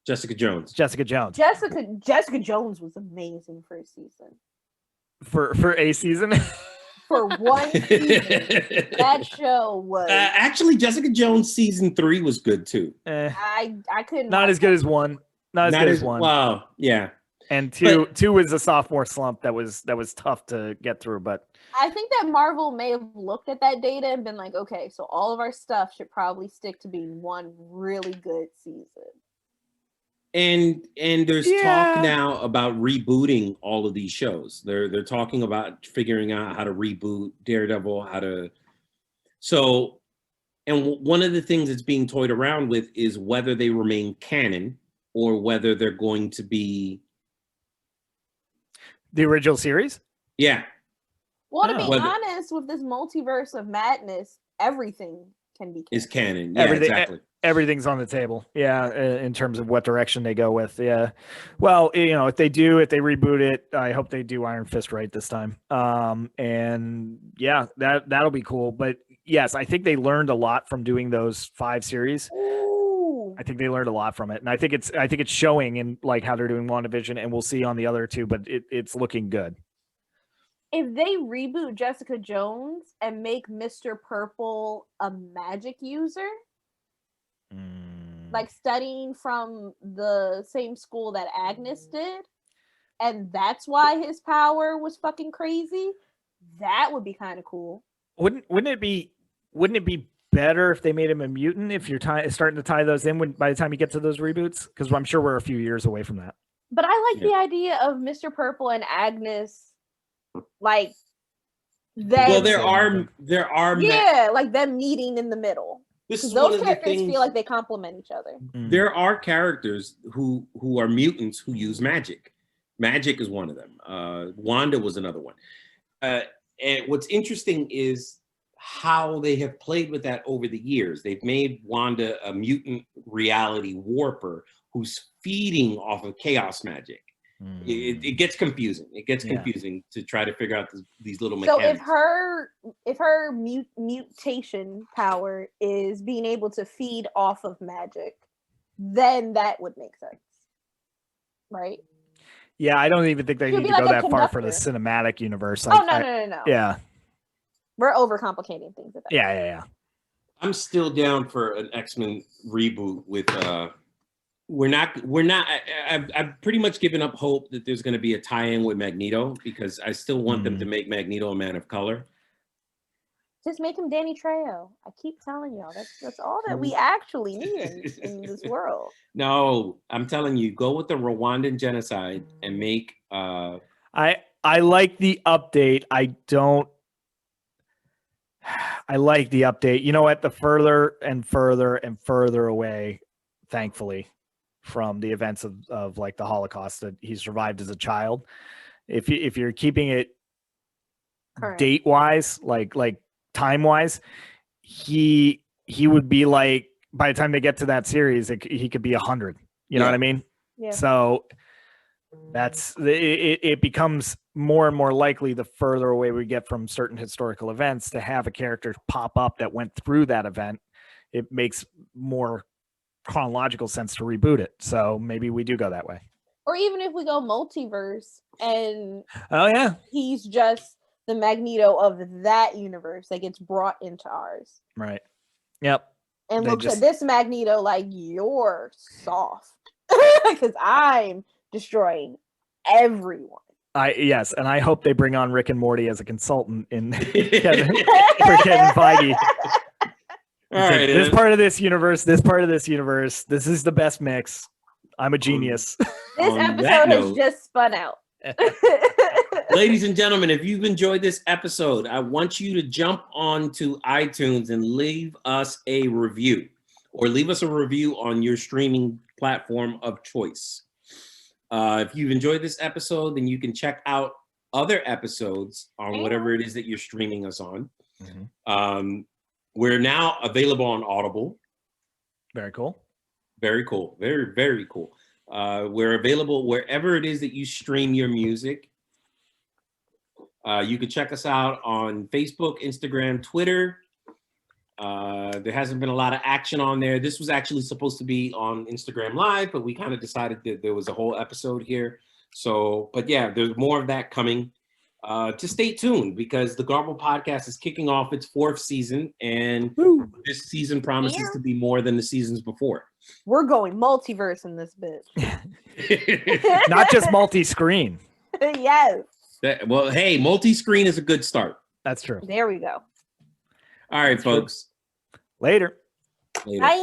Jessica Jones. Jessica Jones. Jessica Jones was amazing for a season. For a season. For one season, that show was actually Jessica Jones season 3 was good too. I couldn't. Not as good as one. Not as good as one. Wow, yeah. And two was a sophomore slump that was tough to get through. But I think that Marvel may have looked at that data and been like, okay, so all of our stuff should probably stick to being one really good season. And there's talk now about rebooting all of these shows. They're talking about figuring out how to reboot Daredevil, and one of the things that's being toyed around with is whether they remain canon or whether they're going to be the original series. Yeah. Well, to be honest, with this multiverse of madness, everything can be canon. Is canon. Yeah, exactly. Everything's on the table. Yeah, in terms of what direction they go with. Yeah. Well, if they reboot it, I hope they do Iron Fist right this time. And yeah, that'll be cool. But yes, I think they learned a lot from doing those 5 series. Ooh. I think they learned a lot from it, and I think it's showing in like how they're doing WandaVision, and we'll see on the other 2. But it's looking good. If they reboot Jessica Jones and make Mr. Purple a magic user. Like studying from the same school that Agnes did, and that's why his power was fucking crazy. That would be kind of cool. Wouldn't it be better if they made him a mutant? If you're starting to tie those in by the time you get to those reboots, because I'm sure we're a few years away from that. But I like the idea of Mr. Purple and Agnes, like them. Well, there are like them meeting in the middle. This is those characters feel like they complement each other. There are characters who are mutants who use magic. Magic is one of them. Wanda was another one. And what's interesting is how they have played with that over the years. They've made Wanda a mutant reality warper who's feeding off of chaos magic. It gets confusing. It gets confusing to try to figure out these little mechanics. So if her mutation power is being able to feed off of magic, then that would make sense, right? Yeah, I don't even think they need to go that far for the cinematic universe. No. Yeah, we're overcomplicating things. Yeah. I'm still down for an X-Men reboot with. I've pretty much given up hope that there's going to be a tie-in with Magneto because I still want them to make Magneto a man of color. Just make him Danny Trejo. I keep telling y'all that's all that we actually need in this world. No, I'm telling you, go with the Rwandan genocide and make. I like the update. I like the update. You know what? The further and further and further away, thankfully, from the events of like the Holocaust that he survived as a child. If you're keeping it Correct. date wise, like time wise, he would be like, by the time they get to that series, he could be 100. You know what I mean? Yeah. So that's it becomes more and more likely the further away we get from certain historical events to have a character pop up that went through that event. It makes more chronological sense to reboot it. So maybe we do go that way. Or even if we go multiverse and Oh yeah, he's just the Magneto of that universe that gets brought into ours. right. Yep. And They looks just- at this Magneto like, you're soft. Because I'm destroying everyone. Yes, and I hope they bring on Rick and Morty as a consultant in for Kevin Feige. All right, This part of this universe, this part of this universe, this is the best mix. I'm a genius. This On that episode has note- just spun out. ladies and gentlemen, if you've enjoyed this episode, I want you to jump on to iTunes and leave us a review, or leave us a review on your streaming platform of choice. If you've enjoyed this episode, then you can check out other episodes on whatever it is that you're streaming us on. Mm-hmm. We're now available on Audible. Very cool. Very cool. Very, very cool. We're available wherever it is that you stream your music. You can check us out on Facebook, Instagram, Twitter. There hasn't been a lot of action on there. This was actually supposed to be on Instagram Live, but we kind of decided that there was a whole episode here. So, but yeah, there's more of that coming. Just stay tuned, because the Garble Podcast is kicking off its 4th season, and this season promises to be more than the seasons before. We're going multiverse in this bitch. Not just multi-screen. Yes. Well, hey, multi-screen is a good start. That's true. There we go. All right, That's true. folks. Later. Later. Bye.